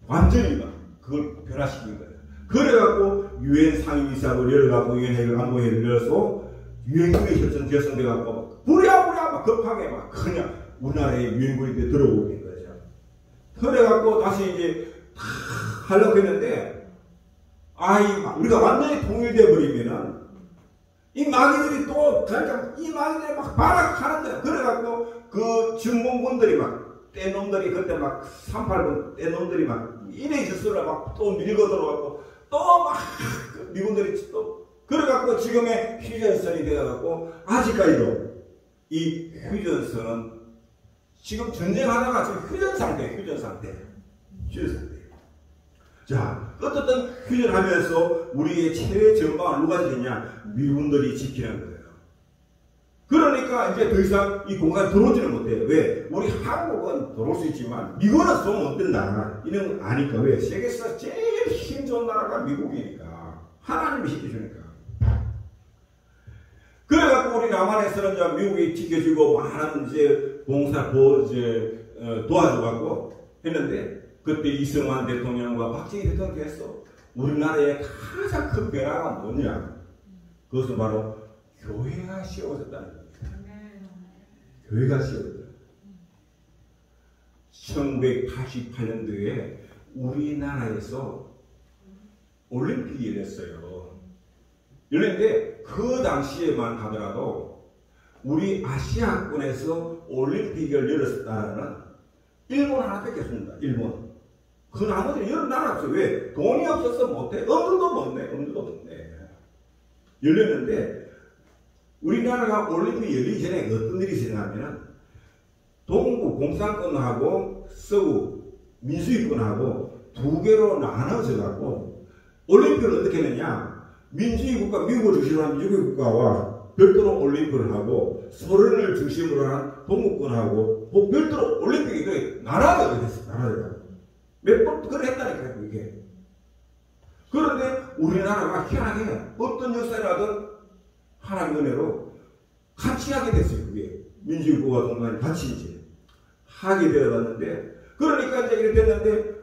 완전히 그걸 변화시킨 거예요. 그래갖고 유엔 상임이사를 열어갖고 유엔 안보회의를 열어서 유엔군이 결성돼갖고 부랴부랴 막 급하게 막 그냥 우리나라에 유엔군이 들어오게 된 거죠. 그래갖고 다시 이제 다 하려고 했는데 우리가 완전히 통일돼 버리면은 이 마귀들이 또 그러니까 이 마귀들이 막 발악하는 거야. 그래갖고 그 증공군들이 막 떼놈들이 그때 막 38분 떼놈들이 막 이래 짓으로 막 또 밀고 들어왔고 또 막 미군들이 또 그래갖고 지금의 휴전선이 되어갖고 아직까지도 이 휴전선은 지금 전쟁하다가 지금 휴전 상태. 자, 어떻든 휴전하면서 우리의 최대 전방을 누가 지키냐? 미군들이 지키는 거예요. 그러니까 이제 더 이상 이 공간에 들어오지는 못해요. 왜? 우리 한국은 들어올 수 있지만 미국은 쏘면 못 된다. 이런 거 아니까. 왜? 세계에서 제일 힘 좋은 나라가 미국이니까. 하나님이 지켜주니까. 그래갖고 우리 남한에서는 이제 미국이 지켜주고 많은 이제 봉사 도와줘갖고 했는데 그때 이승만 대통령과 박정희 대통령이 했어. 우리나라의 가장 큰 변화가 뭐냐? 그것은 바로 교회가 씌워졌다는 겁니다. 교회가 씌워졌다. 1988년도에 우리나라에서 올림픽이 열렸어요. 열렸는데 그 당시에만 하더라도 우리 아시아권에서 올림픽을 열었다는 일본 하나밖에 없습니다. 일본. 그 나머지는 여러 나라 없어요. 왜? 돈이 없어서 못해. 엄두도 못 내. 엄두도 못 내. 열렸는데 우리나라가 올림픽 열리기 전에 어떤 일이 있었냐면 동부 공산권하고 서구 민주주의권하고 두 개로 나눠져 갖고 올림픽을 어떻게 했느냐. 민주주의 국가, 미국을 중심으로 한 민주주의 국가와 별도로 올림픽을 하고 소련을 중심으로 한 동구권하고 별도로 올림픽이 나라가 됐어요. 나라가. 몇 번 그걸 했다니까요. 이게. 그런데 우리나라가 희한하게 어떤 역사라든 하나님 은혜로 같이 하게 됐어요. 그게. 민주주의국가 동반이 같이 이제 하게 되어갔는데 그러니까 이제 이렇게 됐는데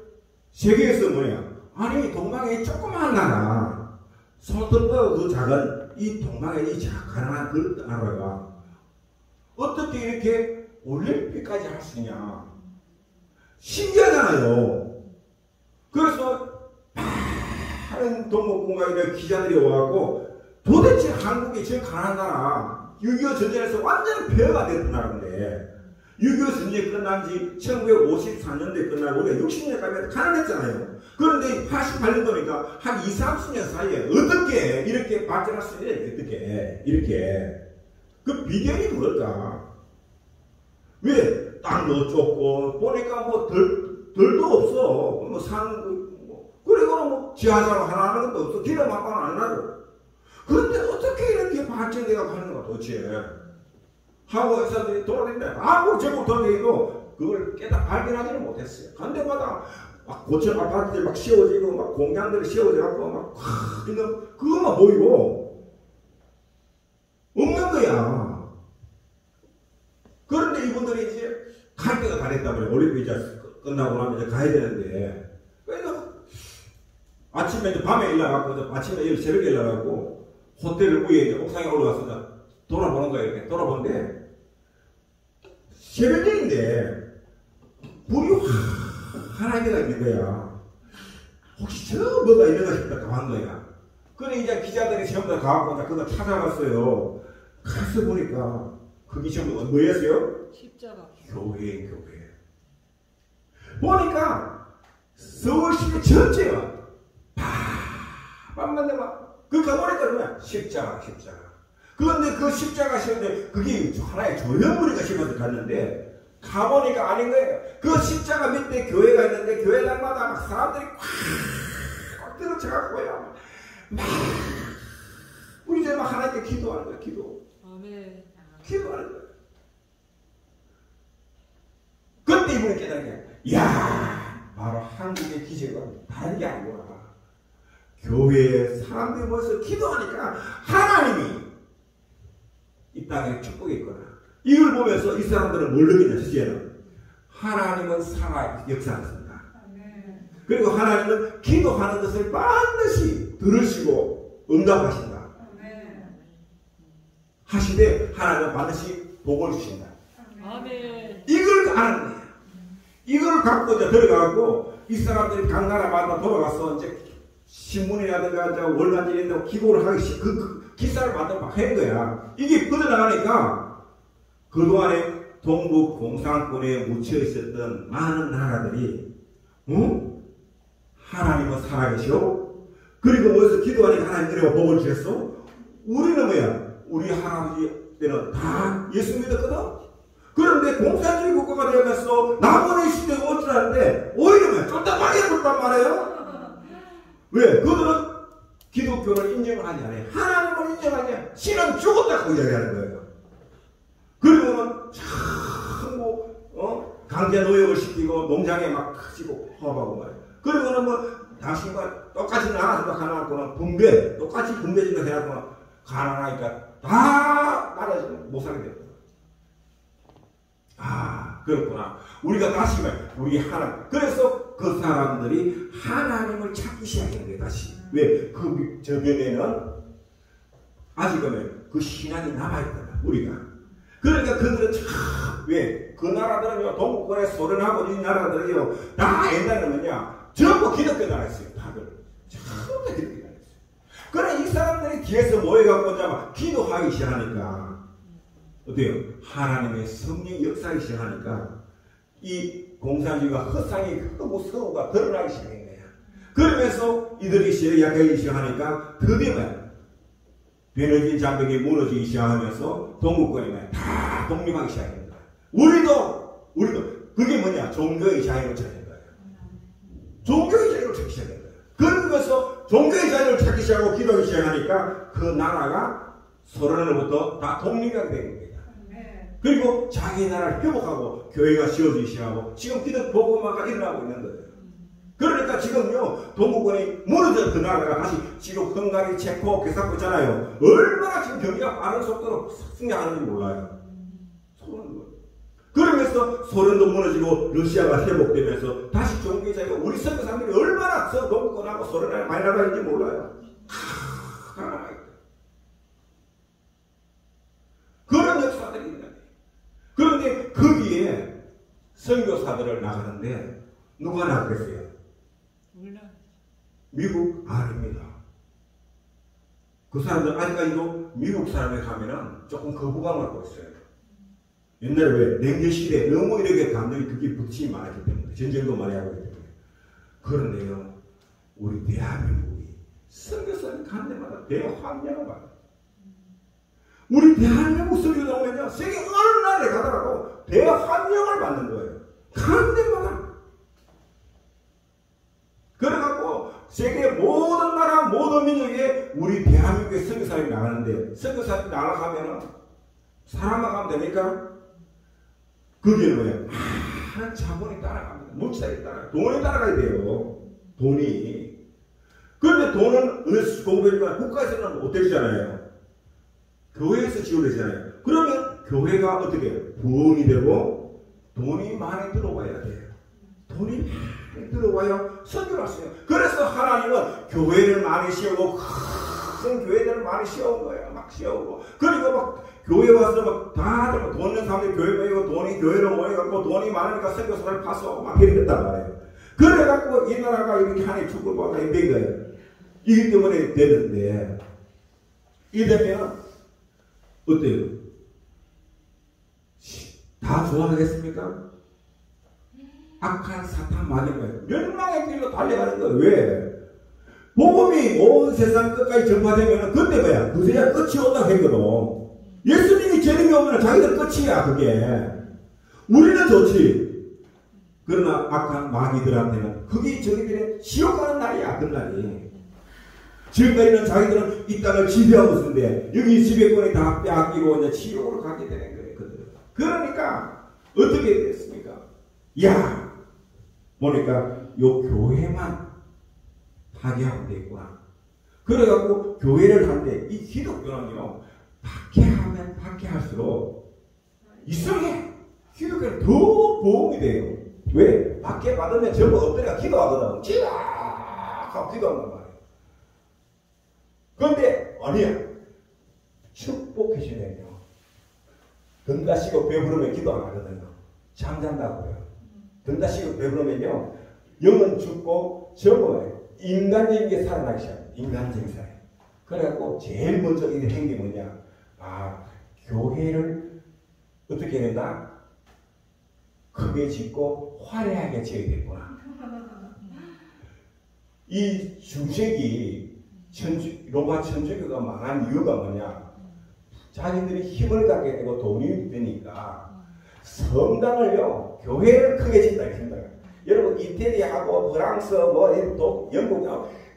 세계에서 뭐냐. 아니 동방의 조그마한 나라 손톱보다 그 작은 이 동방의 이 가난한 그 나라가 어떻게 이렇게 올림픽까지 할 수 있냐. 신기하잖아요. 그래서 많은 동북공간의 기자들이 와갖고 도대체 한국이 제일 가난한 나라 6.25 전쟁에서 완전히 폐허가 됐던 나라인데 6.25 전쟁이 끝난 지 1954년도에 끝나고 우리가 60년까지 가난했잖아요. 그런데 88년도니까 한 20, 30년 사이에 어떻게 이렇게 발전할 수 있냐. 어떻게 이렇게 그 비결이 뭘까? 왜 땅도 좁고 보니까 뭐 덜도 없어. 뭐 그리고 뭐 지하자로 하나 하는 것도 없어. 기름 한 방 안 나고. 그런데 어떻게 이렇게 발전되어 가는 거야 도대체. 하고 회사들이 돌아다닌다. 아무 제국 돌아다니도 그걸 발견하지는 못했어요. 간 데마다 막 고층 아파트들 막 씌워지고 막 공장들이 씌워져갖고 막 그것만 보이고 없는 거야. 그런데 이분들이 이제 갈 때가 다 됐단 말이에요. 올림픽 이제 끝나고 나면 이제 가야 되는데. 그래서 아침에 이제 밤에 일어나갖고, 아침에 새벽에 일어나갖고, 호텔 위에 이제 옥상에 올라가서 돌아보는 거예요. 이렇게 돌아보는데, 새벽인데, 불이 하나 개가 있는 거야. 혹시 저 뭐가 있는가 싶다 가만 거야. 그래 이제 기자들이 전부 다 가갖고 그거 찾아갔어요. 가서 보니까, 그게 전부 뭐였어요? 십자가. 교회. 보니까 서울시내 전체가 밤만 되면 그 가보니까 뭐야? 십자가. 그런데 그 십자가 시는데 그게 하나의 조형물이가 심어서 갔는데 가보니까 아닌 거예요. 그 십자가 밑에 교회가 있는데 교회당마다 막 사람들이 꽉 들어쳐갖고요. 막 우리 이제 막 하나님께 기도하는 거야. 아멘. 기도하는 거야. 그때 이분이 깨달은 게 이야, 바로 한국의 기적은 다른 게 아니구나. 교회에 사람들이 모여서 기도하니까 하나님이 이 땅에 축복이 있구나. 이걸 보면서 이 사람들은 뭘 느끼냐, 첫째는 하나님은 살아 역사하십니다. 그리고 하나님은 기도하는 것을 반드시 들으시고 응답하신다. 하시되 하나님은 반드시 복을 주신다. 아멘. 이걸 아는 거예요. 이걸 갖고 이제 들어가고 이 사람들이 각 나라마다 돌아가서 이제 신문이라든가 월간지인데 기고를 하기 시작 그 기사를 만들어 막 한 거야. 이게 퍼져나가니까 그동안에 동북 공산권에 묻혀 있었던 많은 나라들이 하나님은 살아계시오. 그리고 어디서 기도하니까 하나님 이래가 복을 주셨어. 우리는 뭐야? 우리 할아버지 때는 다 예수 믿었거든. 그런데 공산주의 국가가 되면서 남원의 시대가 어쩌라는데 오히려 뭐야? 쫄딱하게 굴단 말이에요. 왜? 그들은 기독교를 인정을 하지 않아요. 하나님을 인정하지 않아요. 신은 죽었다고 이야기하는 거예요. 그리고는 참 강제 노역을 시키고 농장에 막 가지고 허업하고 말이에요. 그리고는 뭐 당신과 똑같이 나라 생각하나고는 분배 똑같이 분배 생각해놨구나 가난하니까 다 나라 못 살게 됐다. 아, 그렇구나. 우리가 다시 우리 하나님. 그래서 그 사람들이 하나님을 찾기 시작하는 거예요, 다시. 왜? 그 저변에는 아직은 그 신앙이 남아있다, 우리가. 그러니까 그들은 참, 왜? 그 나라들은요, 동북권에 소련하고 이 나라들은요, 다 옛날에는 뭐냐, 전부 기독교 나라였어요, 다들. 전부 기독교 나라였어요. 그러나 이 사람들이 뒤에서 모여갖고 막 기도하기 시작하니까, 어때요? 하나님의 성령 역사하기 시작하니까 이 공산주의가 허상이 크고 서구가 드러나기 시작한 거야. 그러면서 이들이 시작하기 시작하니까 드디어 베를린 장벽이 무너지기 시작하면서 동구권이 다 독립하기 시작한 거야. 우리도 그게 뭐냐? 종교의 자유를 찾는 거야. 종교의 자유를 찾기 시작한 거야. 그러면서 종교의 자유를 찾기 시작하고 기도하기 시작하니까 그 나라가 소련으로부터 다 독립하게 된 겁니다. 그리고 자기 나라를 회복하고 교회가 지어지기 시작하고 지금 기독 복음화가 일어나고 있는 거예요. 그러니까 지금요 동구권이 무너져 그 나라가 다시 지금 헝가리, 체코, 개사코 있잖아요. 얼마나 지금 경기가 빠른 속도로 승리하는지 몰라요. 그러면서 소련도 무너지고 러시아가 회복되면서 다시 종교의 자유가 우리 선교 사람들이 얼마나 저 동구권하고 소련을 많이 나가는지 몰라요. 그런 역사들이 있는 거예요. 그런데 거기에 선교사들을 나가는데 누가 나갔겠어요? 미국 아닙니다. 그 사람들 아직까지도 미국 사람에 가면은 조금 거부감을 갖고 있어요. 옛날에 왜 냉전 시대에 너무 이렇게 감정이 그게 부침이 많았기 때문에 전쟁도 많이 하고 있기 때문에. 그런데요 우리 대한민국이 선교사를 가는 데마다 대환영을 받아요. 우리 대한민국 선교사 오면요 세계 어느 나라에 가더라도 대환영을 받는 거예요. 가는 데마다. 그래갖고 세계 모든 나라 모든 민족에 우리 대한민국의 선교사들이 나가는데 선교사들이 나가면은 사람만 가면 됩니까? 그게 뭐예요? 많은 자본이 따라갑니다. 물질이 따라가요. 돈이 따라가야 돼요. 돈이. 그런데 돈은 어디서 공부해주거나 국가에서는 못 해주잖아요. 교회에서 지원해주잖아요. 그러면 교회가 어떻게 해요? 부흥이 되고 돈이 많이 들어와야 돼요. 돈이 많이 들어와야 선교를 할 수 있어요. 그래서 하나님은 교회를 많이 세우고 큰 교회들을 많이 세운 거예요. 막 세우고 그리고 막 교회 와서 막 다들 돈 있는 사람들이 교회 모이고 돈이 교회로 모여갖고 돈이 많으니까 선교사를 파수하고 막 이랬단 말이에요. 그래갖고 이 나라가 이렇게 하나님 축복을 받아 된 거예요. 이기 때문에 되는데 이되면 어때요? 다 좋아하겠습니까? 악한 사탄 맞은 거예요. 멸망의 길로 달려가는 거예요. 왜? 복음이 온 세상 끝까지 전파되면 그때 뭐야? 그제야 끝이 온다고 했거든. 예수님이 재림이 오면 자기들 끝이야 그게. 우리는 좋지. 그러나 악한 마귀들한테는 그게 저기들의 지옥 가는 날이야. 그 날이. 지금까지는 자기들은 이 땅을 지배하고 있는데 여기 지배권이 다 빼앗기고 이제 지옥으로 가게 되는 거예요. 그들은. 그러니까 어떻게 됐습니까? 야 보니까 요 교회만 파괴하면 되겠구나. 그래갖고 교회를 할 때 이 기독교는요 박해하면 박해할수록 이상해. 기독교는 더 보험이 돼요. 왜? 박해받으면 전부 엎드려 기도하거든. 기도하고 기도한단 말이에요. 그런데 아니야. 축복해주면요 등다시고 배부르면 기도 안 하거든요. 잠잔다고요. 등다시고 배부르면요 영은 죽고 전부 인간적인 게 살아나기 시작해요. 인간적인 사람. 그래갖고 제일 먼저 이게 한 게 뭐냐? 아, 교회를 어떻게 해야 된다? 크게 짓고 화려하게 지어야 되구나. 이 중세기 로마 천주교가 망한 이유가 뭐냐? 자기들이 힘을 갖게 되고 돈이 되니까 성당을요, 교회를 크게 짓다 했습니다. 여러분 이태리하고 프랑스 또 영국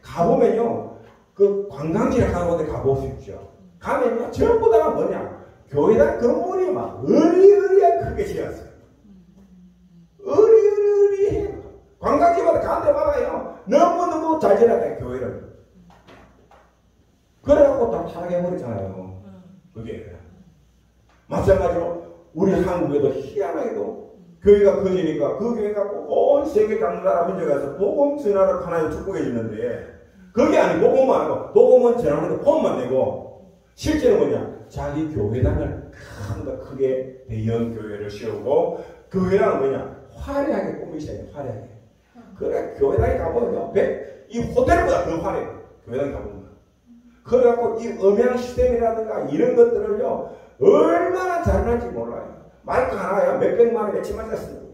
가보면요 그 관광지를 가는 곳에 가보십시오. 가면요 전부 다가 뭐냐 교회당 건물이 막 으리으리하게 크게 지었어요. 으리으리해. 관광지마다 가는 데마다요 너무너무 잘 지어놨다 교회를. 그래갖고 다 타락해버리잖아요. 그게 마찬가지로 우리 한국에도 희한하게도 교회가 커지니까 그 교회가 온 세계 각 나라 민족에서 복음 전하러 하나님 축복해 주는데 그게 아니고 복음만 하고 복음은 전하는 거 폼만 내고 실제로 뭐냐 자기 교회당을 큰 더 크게 대형 교회를 세우고 교회당은 뭐냐 화려하게 꾸미셔야 돼요. 화려하게. 그래 교회당에 가보면요 이 호텔보다 더 화려해요. 교회당에 가보면. 그래갖고 이 음향 시스템이라든가 이런 것들을요 얼마나 잘하는지 몰라요. 마이크 하나야 몇백만 원 몇천만 원 씁니다.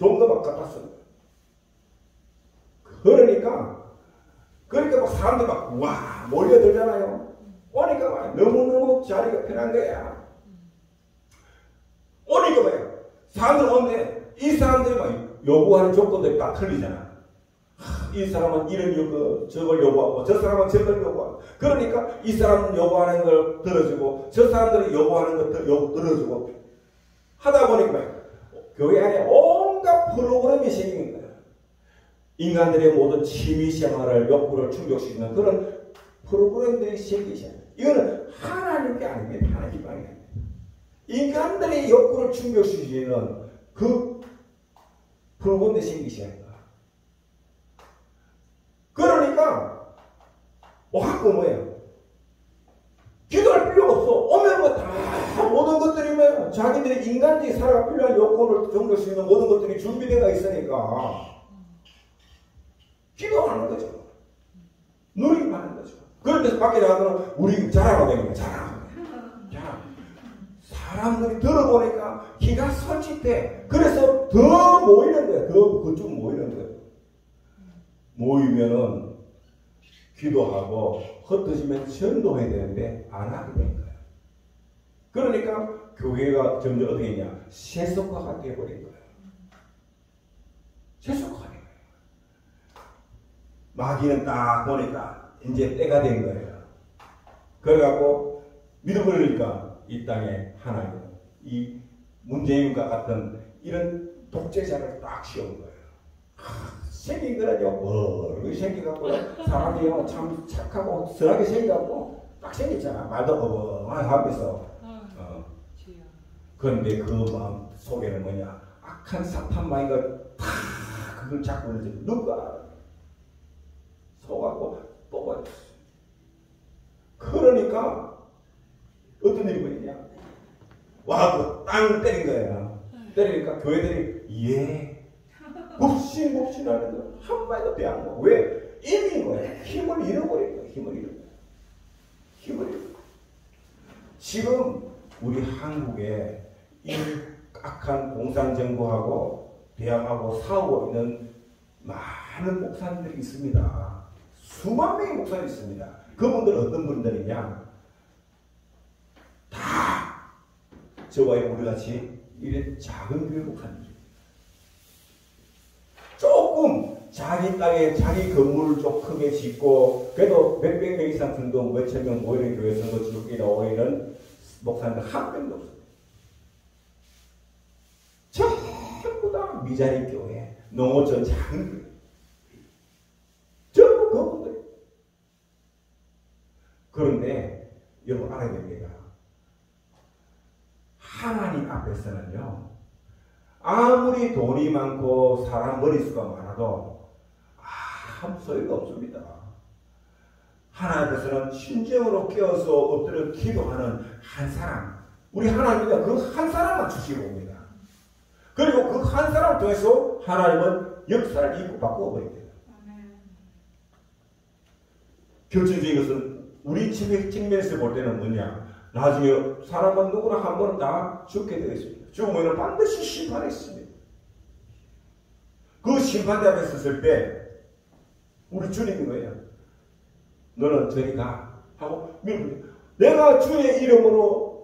좀 더 막 갚았습니다. 그러니까 막 사람들이 막 와 몰려들잖아요. 오니까 막 너무너무 자리가 편한 거야. 오니까 뭐야 사람들 오는데 이 사람들이 막 요구하는 조건들이 딱 틀리잖아. 이 사람은 이런 요구 저걸 요구하고 저 사람은 저걸 요구하고 그러니까 이 사람은 요구하는 걸 들어주고 저 사람들이 요구하는 걸 들어주고 하다 보니까 뭐야 교회 안에 온갖 프로그램이 생긴 거야. 인간들의 모든 취미생활을 욕구를 충족시키는 그런 프로그램들이 생기잖아요. 이거는 하나님께 아닙니다. 하나님 아닙니다. 인간들의 욕구를 충족시키는 그 프로그램들이 생기잖아요. 그러니까 하고 뭐예요? 기도할 필요가 없어. 오면 뭐 다 모든 것들이 뭐예요? 자기들의 인간들이 살아가 필요한 요건을 충족시키는 모든 것들이 준비되어 있으니까 기도하는 거죠. 누리기만 하는 거죠. 그런데 밖에 나가면 우리 자랑하고 되는 거예요. 자랑. 사람들이 들어보니까 기가 설치돼. 그래서 더 모이는 거예요. 더 그쪽 모이는 거예요. 모이면은 기도하고 흩어지면 전도해야 되는데 안 하게 된 거예요. 그러니까 교회가 점점 어떻게 했냐? 세속화가 되어버린 거예요. 세속화가 된 거예요. 마귀는 딱 보니까 이제 때가 된 거예요. 그래갖고 믿어버리니까 이 땅에 하나님, 이 문재인과 같은 이런 독재자를 딱 씌운 거예요. 생긴 거라죠. 멀리 생겨갖고 사람이 참 착하고 선하게 생겨갖고 딱 생겼잖아. 말도 어벙하게 하면서. 그런데 그 마음 속에는 뭐냐? 악한 사탄 마귀가 다 그걸 잡고 있는데 누가 속하고 뽑아줬어요. 그러니까 어떤 일이 보이냐? 와서 땅 때린 거예요. 때리니까 교회들이 굽신굽신하는 거 한마디도 배안 먹어. 왜? 이미 뭐야? 힘을 잃어버린 거야. 힘을 잃어버린 거야. 지금 우리 한국에 이 악한 공산정부하고 대항하고 싸우고 있는 많은 목사님들이 있습니다. 수만 명의 목사님이 있습니다. 그분들은 어떤 분들이냐? 다 저와 우리같이 이런 작은 교회 목사님들. 조금 자기 땅에 자기 건물을 좀 크게 짓고 그래도 몇백 명 이상 등록 몇천 명 모이는 교회 선거 지역에 오이는 목사님들 한 명도 없어요. 전부 다 미자리 교회, 농어촌 작은 교회. 전부 그분들. 그런데 여러분 알아야 됩니다. 하나님 앞에서는요. 아무리 돈이 많고 사람 머릿수가 많아도 아무 소용이 없습니다. 하나님 앞에서는 심정으로 깨어서 엎드려 기도하는 한 사람, 우리 하나님은 그 한 사람만 주시고 옵니다. 그리고 그 한 사람을 통해서 하나님은 역사를 이끌고 바꾸어버립니다. 결정적인 것은 우리 측면에서 볼 때는 뭐냐? 나중에 사람은 누구나 한 번은 다 죽게 되어 있습니다. 죽으면 반드시 심판이 있습니다. 그 심판대 앞에 섰을 때 우리 주님이 뭐예요? 너는 저리 가 하고 내가 주의 이름으로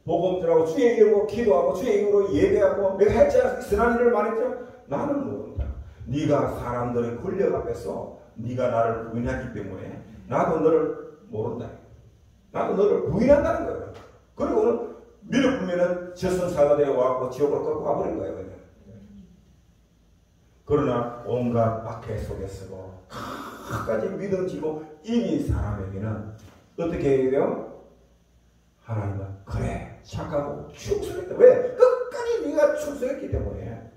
복음 전하고 주의 이름으로 기도하고 주의 이름으로 예배하고 내가 했지 않았어? 선한 일을 말했죠? 나는 모른다. 네가 사람들의 권력 앞에서 네가 나를 부인하기 때문에 나도 너를 모른다. 나도 너를 부인한다는 거예요. 그리고는 믿어보면은 저승사가 되어와서 지옥으로 끌고 가버린 거예요. 그냥. 그러나 온갖 박해 속에서도 끝까지 믿어지고 이긴 사람에게는 어떻게 해야 돼요? 하나님은 그래 착하고 충성했다. 왜? 끝까지 네가 충성했기 때문에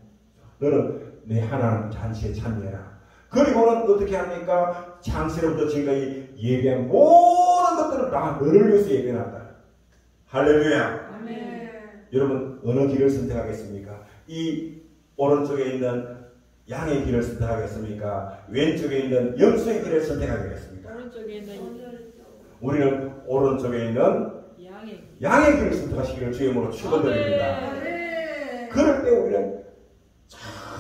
너는 내 하나님 잔치에 참여해라. 그리고는 어떻게 합니까? 창세로부터 지금까지 예배한 모든 것들은 다 너를 위해서 예배한다. 할렐루야. 아멘. 여러분 어느 길을 선택하겠습니까? 이 오른쪽에 있는 양의 길을 선택하겠습니까? 왼쪽에 있는 영수의 길을 선택하겠습니까? 오른쪽에 있는 우리는 오른쪽에 있는 양의 길을 선택하시기를 주의 이름으로 축원드립니다. 그럴 때 우리는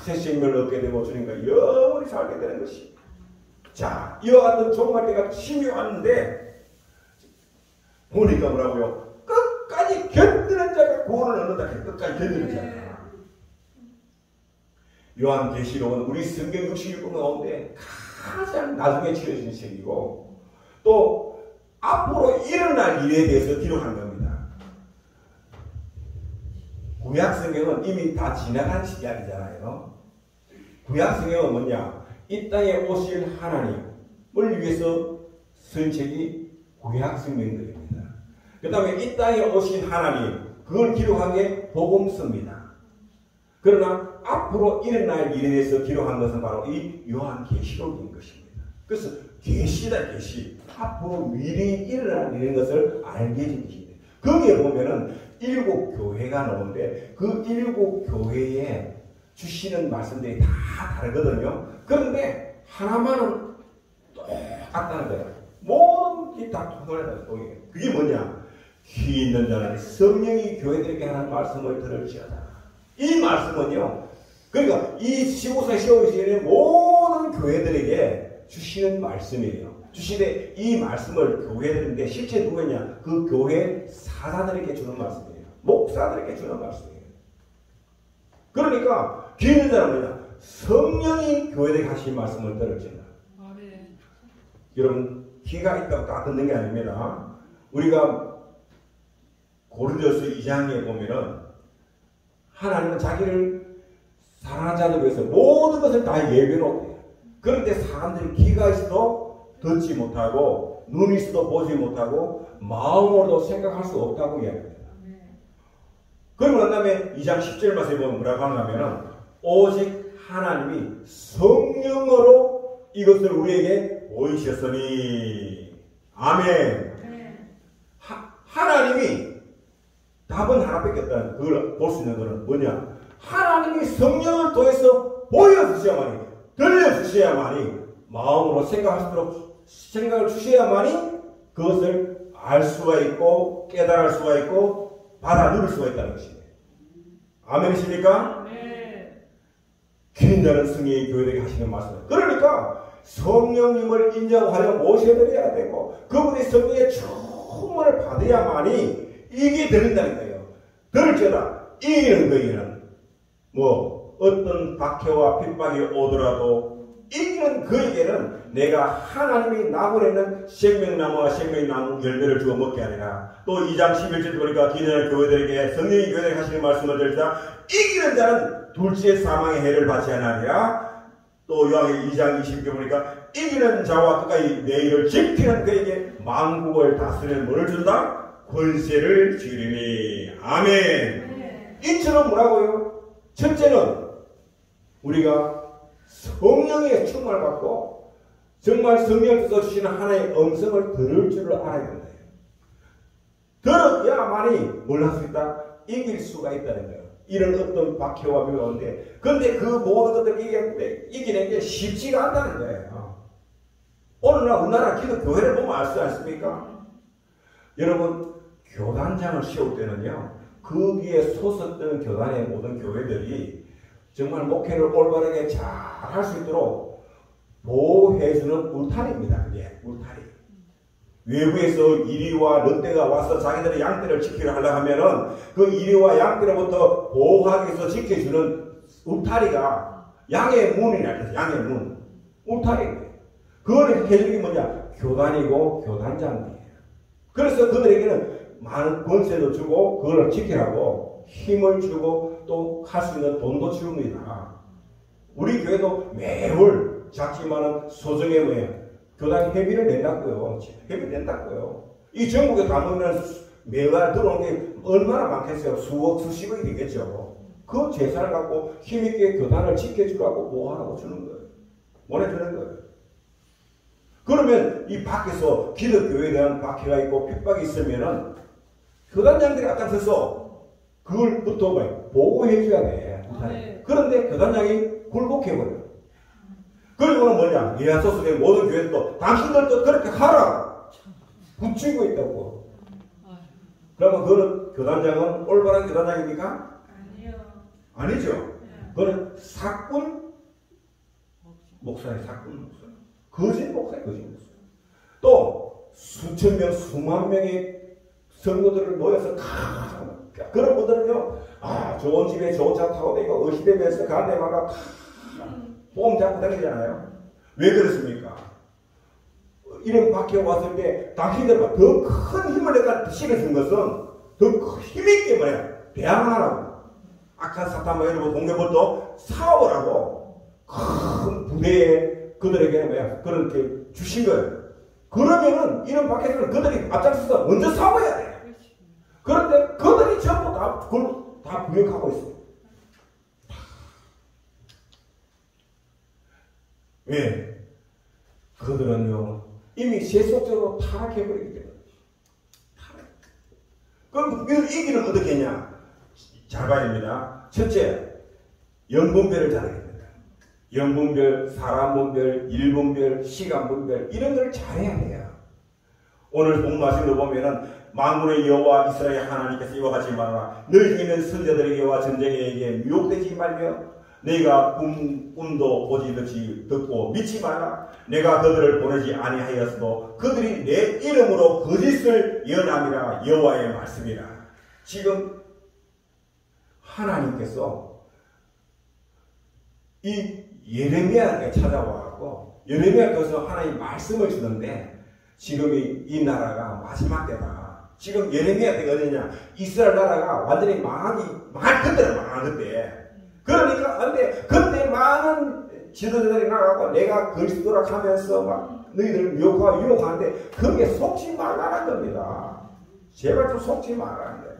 새 생명을 얻게 되고 주님과 영원히 살게 되는 것이. 자, 이와 같은 종말 때가 심히 왔는데 보니까 뭐라고요? 끝까지 견디는 자가 구원을 얻는다. 끝까지 견디는 자가. 요한계시록은 우리 성경 66권 가운데 가장 나중에 지어진 책이고 또 앞으로 일어날 일에 대해서 기록한 겁니다. 구약 성경은 이미 다 지나간 이야기잖아요. 구약 성경은 뭐냐? 이 땅에 오실 하나님을 위해서 쓴 책이 구약 성경들입니다. 그 다음에 이 땅에 오신 하나님, 그걸 기록한 게 복음서입니다. 그러나 앞으로 일어날 일에 대해서 기록한 것은 바로 이 요한계시록인 것입니다. 그래서 계시다, 계시. 앞으로 미리 일어날 일인 것을 알게 해준 것입니다. 거기에 보면은 7교회가 나오는데 그 7교회에 주시는 말씀들이 다 다르거든요. 그런데 하나만은 똑같다는 거예요. 모든 게 다 통하는 거예요. 그게 뭐냐? 귀 있는 자는 성령이 교회들에게 하는 말씀을 들을지어다. 이 말씀은요, 그러니까 이 15세, 15세기의 모든 교회들에게 주시는 말씀이에요. 주시되 이 말씀을 교회들인데 실제 누구냐? 그 교회 사사들에게 주는 말씀이에요. 목사들에게 주는 말씀이에요. 그러니까 귀 있는 자는 뭐냐? 성령이 교회들에게 하신 말씀을 들을지어다. 여러분, 귀가 있다고 다 듣는 게 아닙니다. 우리가 고린도서 2장에 보면은 하나님은 자기를 사랑하는 자들 위해서 모든 것을 다 예배놓고, 그런데 사람들이 귀가 있어도 듣지 못하고 눈이 있어도 보지 못하고 마음으로도 생각할 수 없다고 이야기합니다. 그리고 난 다음에 2장 10절 말씀에 보면 뭐라고 하냐면은 오직 하나님이 성령으로 이것을 우리에게 보이셨으니. 아멘. 하나님이 답은 하나밖에 없다는 그걸 볼 수 있는 것은 뭐냐? 하나님이 성령을 통해서 보여주셔야만이, 들려주셔야만이, 마음으로 생각을 주셔야만이 그것을 알 수가 있고 깨달을 수가 있고 받아 누릴 수가 있다는 것입니다. 아멘이십니까? 네. 귀인자는 성령이 교회에게 하시는 말씀. 그러니까 성령님을 인정하려 모셔드려야 되고 그분의 성령의 충만을 받아야만이 이게 들린다는 거예요. 들을지어다. 이기는 그에게는 뭐 어떤 박해와 핍박이 오더라도 이기는 그에게는 내가 하나님이 나무에는 생명나무와 생명나무 열매를 주어 먹게 하리라. 또 2장 11절 보니까 기존의 교회들에게 성령이 교회들에게 하시는 말씀을 들자 이기는 자는 둘째 사망의 해를 받지 않으리라. 또 요한의 2장 20절 보니까 이기는 자와 끝까지 내 일을 지키는 그에게 만국을 다스리는 뭐를 준다? 권세를 주리니. 아멘. 이처럼 뭐라고요? 첫째는 우리가 성령의 충만을 받고 정말 성령을 써주시는 하나의 음성을 들을 줄을 알아야 된다. 들어야만이 뭘 할 수 있다? 이길 수가 있다는 거예요. 이런 어떤 박해와 비가운데. 그런데 그 모든 것들을 이기는 게 쉽지가 않다는 거예요. 오늘날 우리나라 기독교회를 보면 알 수 않습니까? 여러분, 교단장을 세울 때는요, 거기에 소속되는 교단의 모든 교회들이 정말 목회를 올바르게 잘 할 수 있도록 보호해주는 울타리입니다. 그게 울타리. 외부에서 이리와 롯데가 와서 자기들의 양떼를 지키려 하려 하면은 그 이리와 양떼로부터 보호하기 위해서 지켜주는 울타리가 양의 문이라 해서 양의 문. 울타리입니다. 그걸 해주는 게 뭐냐? 교단이고 교단장이에요. 그래서 그들에게는 많은 권세도 주고 그걸 지키라고 힘을 주고 또 할 수 있는 돈도 줍니다. 우리 교회도 매월 작지만은 소정의 뭐예요? 교단 회비를 낸다고요. 회비 낸다고요. 이 전국에 가보면 매달 들어오는 게 얼마나 많겠어요? 수억, 수십억이 되겠죠. 그 재산을 갖고 힘있게 교단을 지켜주라고 보호하라고 주는 거예요. 보내주는 거예요. 그러면 이 밖에서 기독교회에 대한 박해가 있고 핍박이 있으면은 교단장들이 앞장서서 그걸부터 보호해줘야 돼. 네. 그런데 교단장이 굴복해버려요. 그리고는 뭐냐? 예하소서의 모든 교회도 당신들도 그렇게 하라! 붙이고 있다고. 그러면 그거는 교단장은 올바른 교단장입니까? 아니요. 아니죠. 그거는 사꾼 목사의 사꾼 목사. 거짓 목사의 거짓 목사. 또 수천 명, 수만 명의 성도들을 모여서 그런 분들은요, 좋은 집에 좋은 차 타고 다니고 의시되면서 가는 데마다 뽕 잡고 다니잖아요. 왜 그렇습니까? 이런 밖에 왔을 때 당신들과 더 큰 힘을 내가 실어준 것은 더 힘있게 대항하라고. 악한 사탄과 여러분 동료들도 싸우라고 큰 부대에 그들에게 그렇게 주신 거예요. 그러면은 이런 밖에서는 그들이 앞장서서 먼저 싸워야 돼. 그런데 그들이 전부 다 부역하고 있어요. 왜? 그들은요 이미 세속적으로 타락해버리기 때문에. 그럼 이걸 이기는 어떻게 했냐? 잘 봐야 됩니다. 첫째, 영분별을 잘해야 됩니다. 영분별, 사람분별, 일분별, 시간분별 이런 걸 잘해야 돼요. 오늘 본 말씀을 보면은 만군의 여호와 이스라엘 하나님께서 이와 같이 말하라. 너희 중에 있는 선자들에게와 전쟁에게 미혹되지 말며 너희가 꿈도 보지 듣고 믿지 말라. 내가 그들을 보내지 아니하였어도 그들이 내 이름으로 거짓을 예언함이라. 여호와의 말씀이라. 지금 하나님께서 이 예레미야에게 찾아와갖고 예레미야께서 하나님 말씀을 주는데 지금 이 나라가 마지막 때다. 지금 예레미야 때가 어디냐? 이스라엘 나라가 완전히 망할 그때. 그러니까 근데 많은 지도자들이 나가고 내가 그리스도라 하면서 막 너희들 유혹하고 유혹하는데 그게 속지 말라는 겁니다. 제발 좀 속지 말라는 거예요.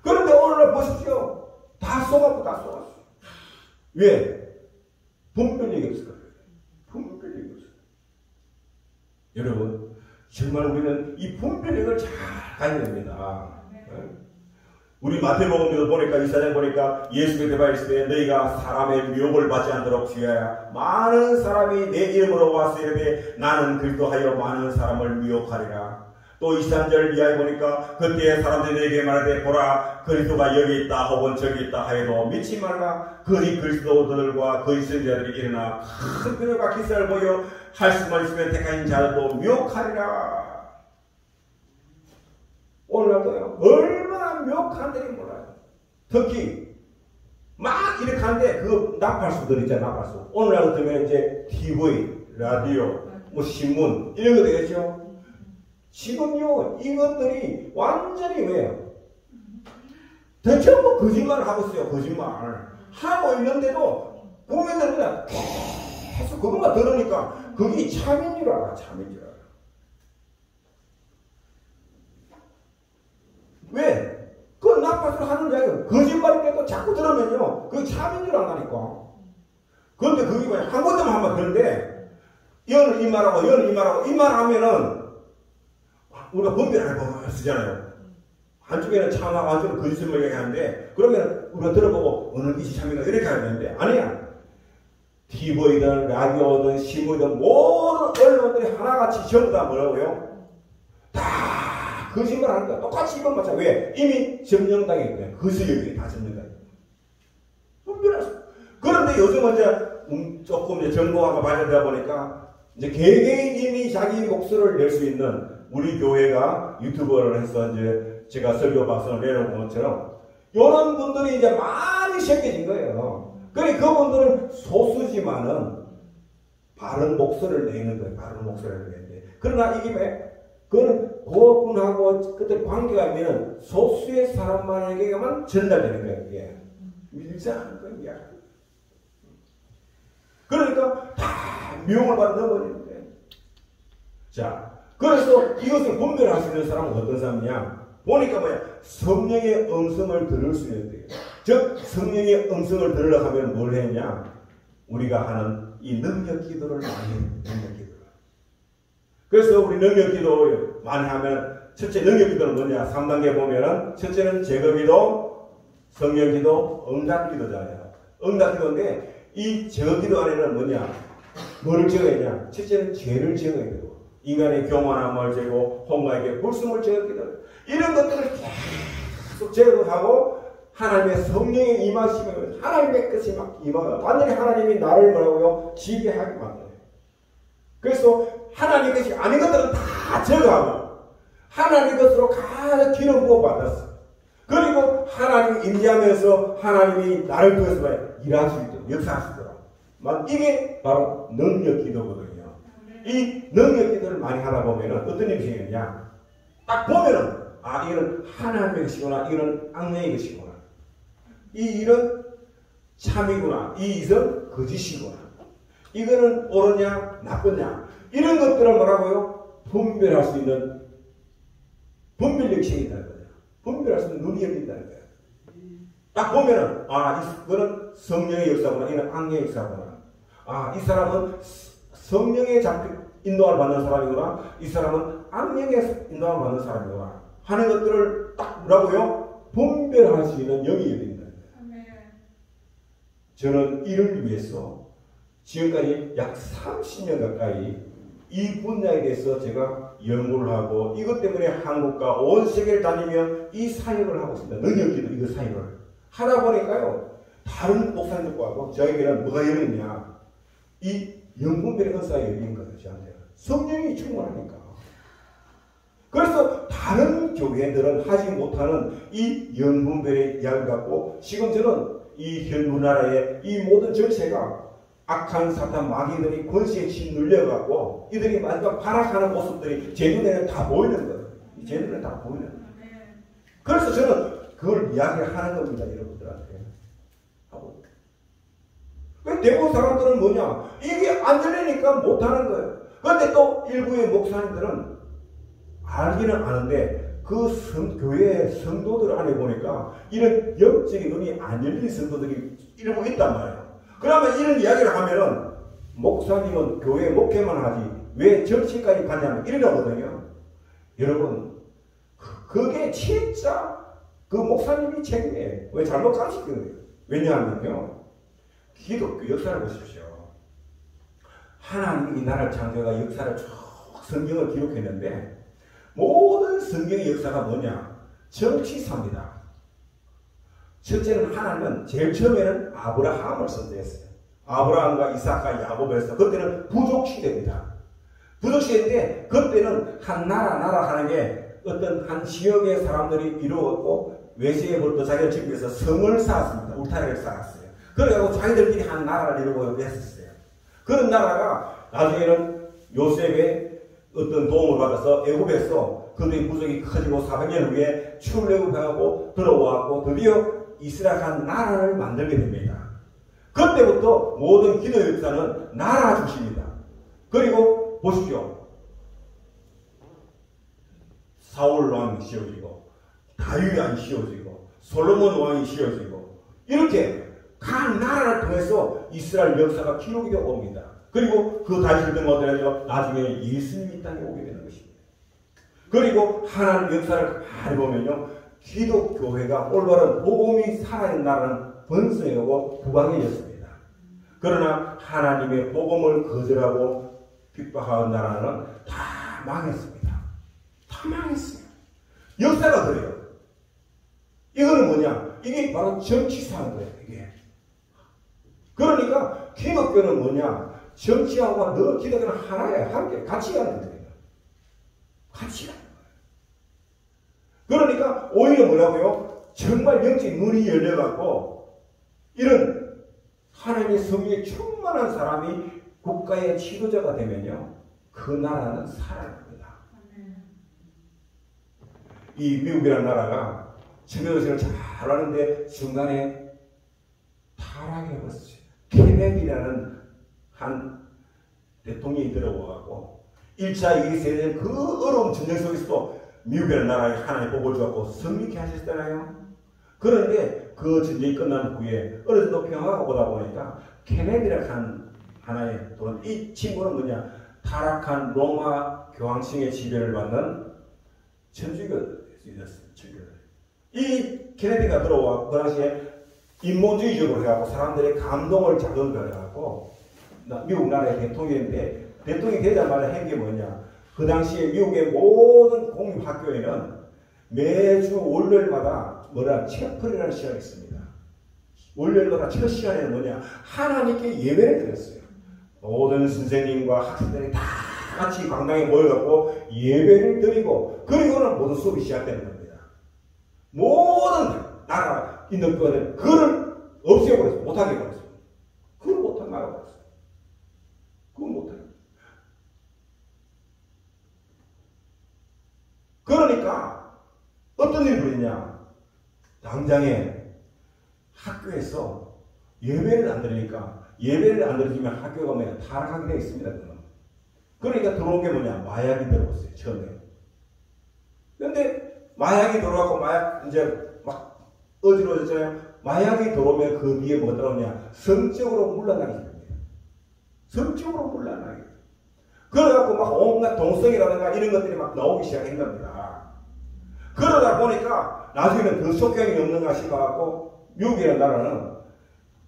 그런데 오늘날 보십시오. 다 속았어. 왜? 분별력이 없을 거예요. 분별력이 없어요. 여러분, 정말 우리는 이 분별력을 잘 가야 됩니다. 우리 마태복음에도 보니까 이사장 보니까 예수께 대바이시되 너희가 사람의 미혹을 받지 않도록 주의하여 많은 사람이 내 이름으로 와서 이르되 나는 그리스도하여 많은 사람을 미혹하리라. 또 23절 이하에 보니까 그때 사람들이 내게 말하되 보라 그리스도가 여기 있다 혹은 저기 있다 하여도 믿지 말라. 거짓 그리스도들과 거짓 선지자들이 일어나 큰 표적과 기사를 보여 할 수만 있으면 택하신 자들도 미혹하리라. 오늘날도요 얼마나 미혹한들이 몰라요. 특히 막 이렇게 하는데 그 나팔수들 있잖아요. 나팔수. 오늘날 같으면 이제 TV, 라디오, 신문 이런 거 되겠죠. 지금요 이것들이 완전히 왜요? 대체 뭐 거짓말을 하고 있어요. 거짓말 하고 있는데도 국민들은 그냥 계속 그것만 들으니까 그게 참인 줄 알아. 왜? 그 나팔수를 하는 자가 거짓말인데도 자꾸 들으면요 그게 참인 줄 안다니까. 그런데 그게 뭐야? 한 군데만 하면 그런데 이거는 이 말하고 이거는 이 말하고 이 말하면은 우리가 분별하고 쓰잖아요. 한쪽에는 참하고 한쪽에는 거짓말 얘기하는데 그러면 우리가 들어보고 어느 것이 참인가 이렇게 해야 되는데 아니야. TV든 라디오든 신문이든 모든 언론들이 하나같이 전부 다 뭐라고요? 다 거짓말 하는 거야. 똑같이 이건 맞아. 왜? 이미 점령당했기 때문에 거짓말이 다 점령당했기 때문에 분별했어. 그런데 요즘은 이제 조금 이제 정보화가 발전되다 보니까 이제 개개인이 자기 목소리를 낼 수 있는 우리 교회가 유튜버를 해서 이제 제가 설교 방송을 내놓은 것처럼 이런 분들이 이제 많이 생겨진 거예요. 그러니까 그분들은 소수지만은 바른 목소리를 내는 거예요. 바른 목소리를 내는데 그러나 이게 왜? 그거는 그분하고 그때 관계가 있는 소수의 사람만에게만 전달되는 거예요. 이게 밀자하는 거예요. 그러니까 다 미혹을 받아 넣어버리는 거예요. 자, 그래서 이것을 분별할 수 있는 사람은 어떤 사람이냐? 보니까 뭐야? 성령의 음성을 들을 수 있는 거예요. 즉 성령의 음성을 들으려고 하면 뭘 했냐? 우리가 하는 이 능력 기도를 많이 해요. 능력 기도를. 그래서 우리 능력 기도 많이 하면 첫째 능력 기도는 뭐냐? 3단계 보면은 첫째는 제거 기도, 성령 기도, 응답 기도잖아요. 응답 기도인데 이 제거 기도 안에는 뭐냐? 뭐를 제거했냐? 첫째는 죄를 제거해야 되고 인간의 교만함을 제거, 홍가에게 불순을 제거하기도 이런 것들을 계속 제거하고 하나님의 성령이 임하시면 하나님의 뜻이 막 임하고 완전히 하나님이 나를 뭐라고요? 지배하게 만들어요. 그래서 하나님 것이 아닌 것들은 다 제거하고 하나님 것으로 가득 기름 부어 받았어. 그리고 하나님 임재하면서 하나님이 나를 통해서 일할 수 있도록 역사할 수 있도록 이게 바로 능력 기도거든요. 이 능력 기도를 많이 하다 보면은 어떤 일이 생기느냐 딱 보면은 이거는 하나님의 것이구나 이거는 악령의 것이구나 이 일은 참이구나 이 일은 거짓이구나 이거는 옳으냐 나쁘냐 이런 것들을 뭐라고요? 분별할 수 있는 분별력이 생긴다는 거예요. 분별할 수 있는 눈이 열린다는 거예요. 딱 보면은 이거는 성령의 역사구나 이거는 악령의 역사구나 이 사람은 성령의 인도를 받는 사람이구나 이 사람은 악령의 인도를 받는 사람이구나 하는 것들을 딱 뭐라고요? 분별할 수 있는 영이 열린다는 거예요. 저는 이를 위해서 지금까지 약 30년 가까이 이 분야에 대해서 제가 연구를 하고 이것 때문에 한국과 온 세계를 다니며 이 사역을 하고 있습니다. 능력기도 이거 사역을 하다 보니까요. 다른 목사님들과 저에게는 뭐가 열리냐 이 영분별의 은사가 열린 거예요. 저한테는. 성령이 충만하니까. 그래서 다른 교회들은 하지 못하는 이 영분별의 이야기를 갖고 지금 저는 이 현 우리나라의 이 모든 전체가 악한 사탄 마귀들이 권세에 짓눌려갖고 이들이 마지막 발악하는 모습들이 제 눈에는 다 보이는 거예요. 제 눈에 다 보이는 거예요. 그래서 저는 그걸 이야기하는 겁니다. 여러분들한테. 하고. 대부분 사람들은 뭐냐? 이게 안 들리니까 못하는 거예요. 그런데 또 일부의 목사님들은 알기는 아는데 그 교회 성도들 안에 보니까 이런 영적인 눈이 안 열린 성도들이 일부 있단 말이에요. 그러면 이런 이야기를 하면은 목사님은 교회 목회만 하지 왜 정치까지 가냐면 이러거든요. 여러분 그게 진짜 그 목사님이 책임이에요. 왜 잘못 가르치는 거예요. 왜냐하면요. 기독교 역사를 보십시오. 하나님이 이 나라를 창조하고 역사를 쭉 성경을 기록했는데 모든 성경의 역사가 뭐냐? 정치사입니다. 첫째는 하나님은 제일 처음에는 아브라함을 선택했어요. 아브라함과 이삭과 야곱에서 그때는 부족시대입니다. 부족시대인데 그때는 한 나라 하는 게 어떤 한 지역의 사람들이 이루었고 외세에 벌써 자기를 지기 위해서 성을 쌓았습니다. 울타리를 쌓았어요. 그래가지고 자기들끼리 한 나라를 이루고 했었어요. 그런 나라가 나중에는 요셉의 어떤 도움을 받아서 애굽에서 그들의 부족이 커지고 400년 후에 출애굽하고 들어와고 드디어 이스라엘한 나라를 만들게 됩니다. 그때부터 모든 기도 역사는 나라 중심입니다. 그리고 보십시오. 사울 왕이 씌워지고 다윗 왕이 씌워지고 솔로몬 왕이 씌워지고 이렇게 각 나라를 통해서 이스라엘 역사가 기록이 되어 옵니다. 그리고 그 다윗을 등어들여서 나중에 예수님이 이 땅에 오게 되는 것입니다. 그리고 하나님 역사를 많이 보면요. 기독교회가 올바른 복음이 살아있는 나라는 번성하고 부강해졌습니다. 그러나 하나님의 복음을 거절하고 핍박하는 나라는 다 망했습니다. 다 망했어요. 역사가 그래요. 이거는 뭐냐? 이게 바로 정치사인 거예요. 이게. 그러니까 기독교는 뭐냐? 정치하고 너 기독교는 하나예요. 함께 같이 가는 거예요. 같이 가는 거예요. 그러니까 오히려 뭐라고요? 정말 영적인 눈이 열려갖고 이런 하나님의 성령에 충만한 사람이 국가의 지도자가 되면요. 그 나라는 살아납니다. 이 미국이라는 나라가 정치를 잘 하는데 중간에 타락해버렸어요. 케네디라는 한 대통령이 들어와갖고 1차, 2차 세계대전 그 어려운 전쟁 속에서도 미국이라는 나라에 하나님 복을 주었고 성립케 하셨잖아요. 그런데 그 전쟁이 끝난 후에 어느 정도 평화가 오다 보니까 케네디라는 하나의 돈, 이 친구는 뭐냐? 타락한 로마 교황청의 지배를 받는 천주교였어요. 이 케네디가 들어와 그 당시에 인본주의적으로 해갖고 사람들의 감동을 자극해갖고 미국 나라의 대통령인데 대통령이 되자마자 한 게 뭐냐? 그 당시에 미국의 모든 공립학교에는 매주 월요일마다 뭐라 채플이라는 시간이 있습니다. 월요일마다 첫 시간에는 뭐냐? 하나님께 예배를 드렸어요. 모든 선생님과 학생들이 다 같이 강당에 모여갖고 예배를 드리고 그리고는 모든 수업이 시작되는 겁니다. 모든 나라 있는 거는 그를 없애버렸어요. 못하게 해버렸어요. 그걸 못하게 막아버렸어요. 그건 못하게. 그러니까 어떤 일이 벌이냐? 당장에 학교에서 예배를 안 드리니까 예배를 안 드리면 학교가 뭐냐? 타락하게 되어 있습니다. 그러니까 들어온 게 뭐냐? 마약이 들어왔어요. 처음에. 그런데 마약이 들어왔고 마약 이제 막 어지러워졌잖아요. 마약이 들어오면 그 뒤에 뭐가 들어오냐? 성적으로 물러나게 됩니다. 성적으로 물러나게. 그래갖고 막 온갖 동성이라든가 이런 것들이 막 나오기 시작한 겁니다. 그러다 보니까 나중에는 더 속경이 없는가 싶어갖고 미국이라는 나라는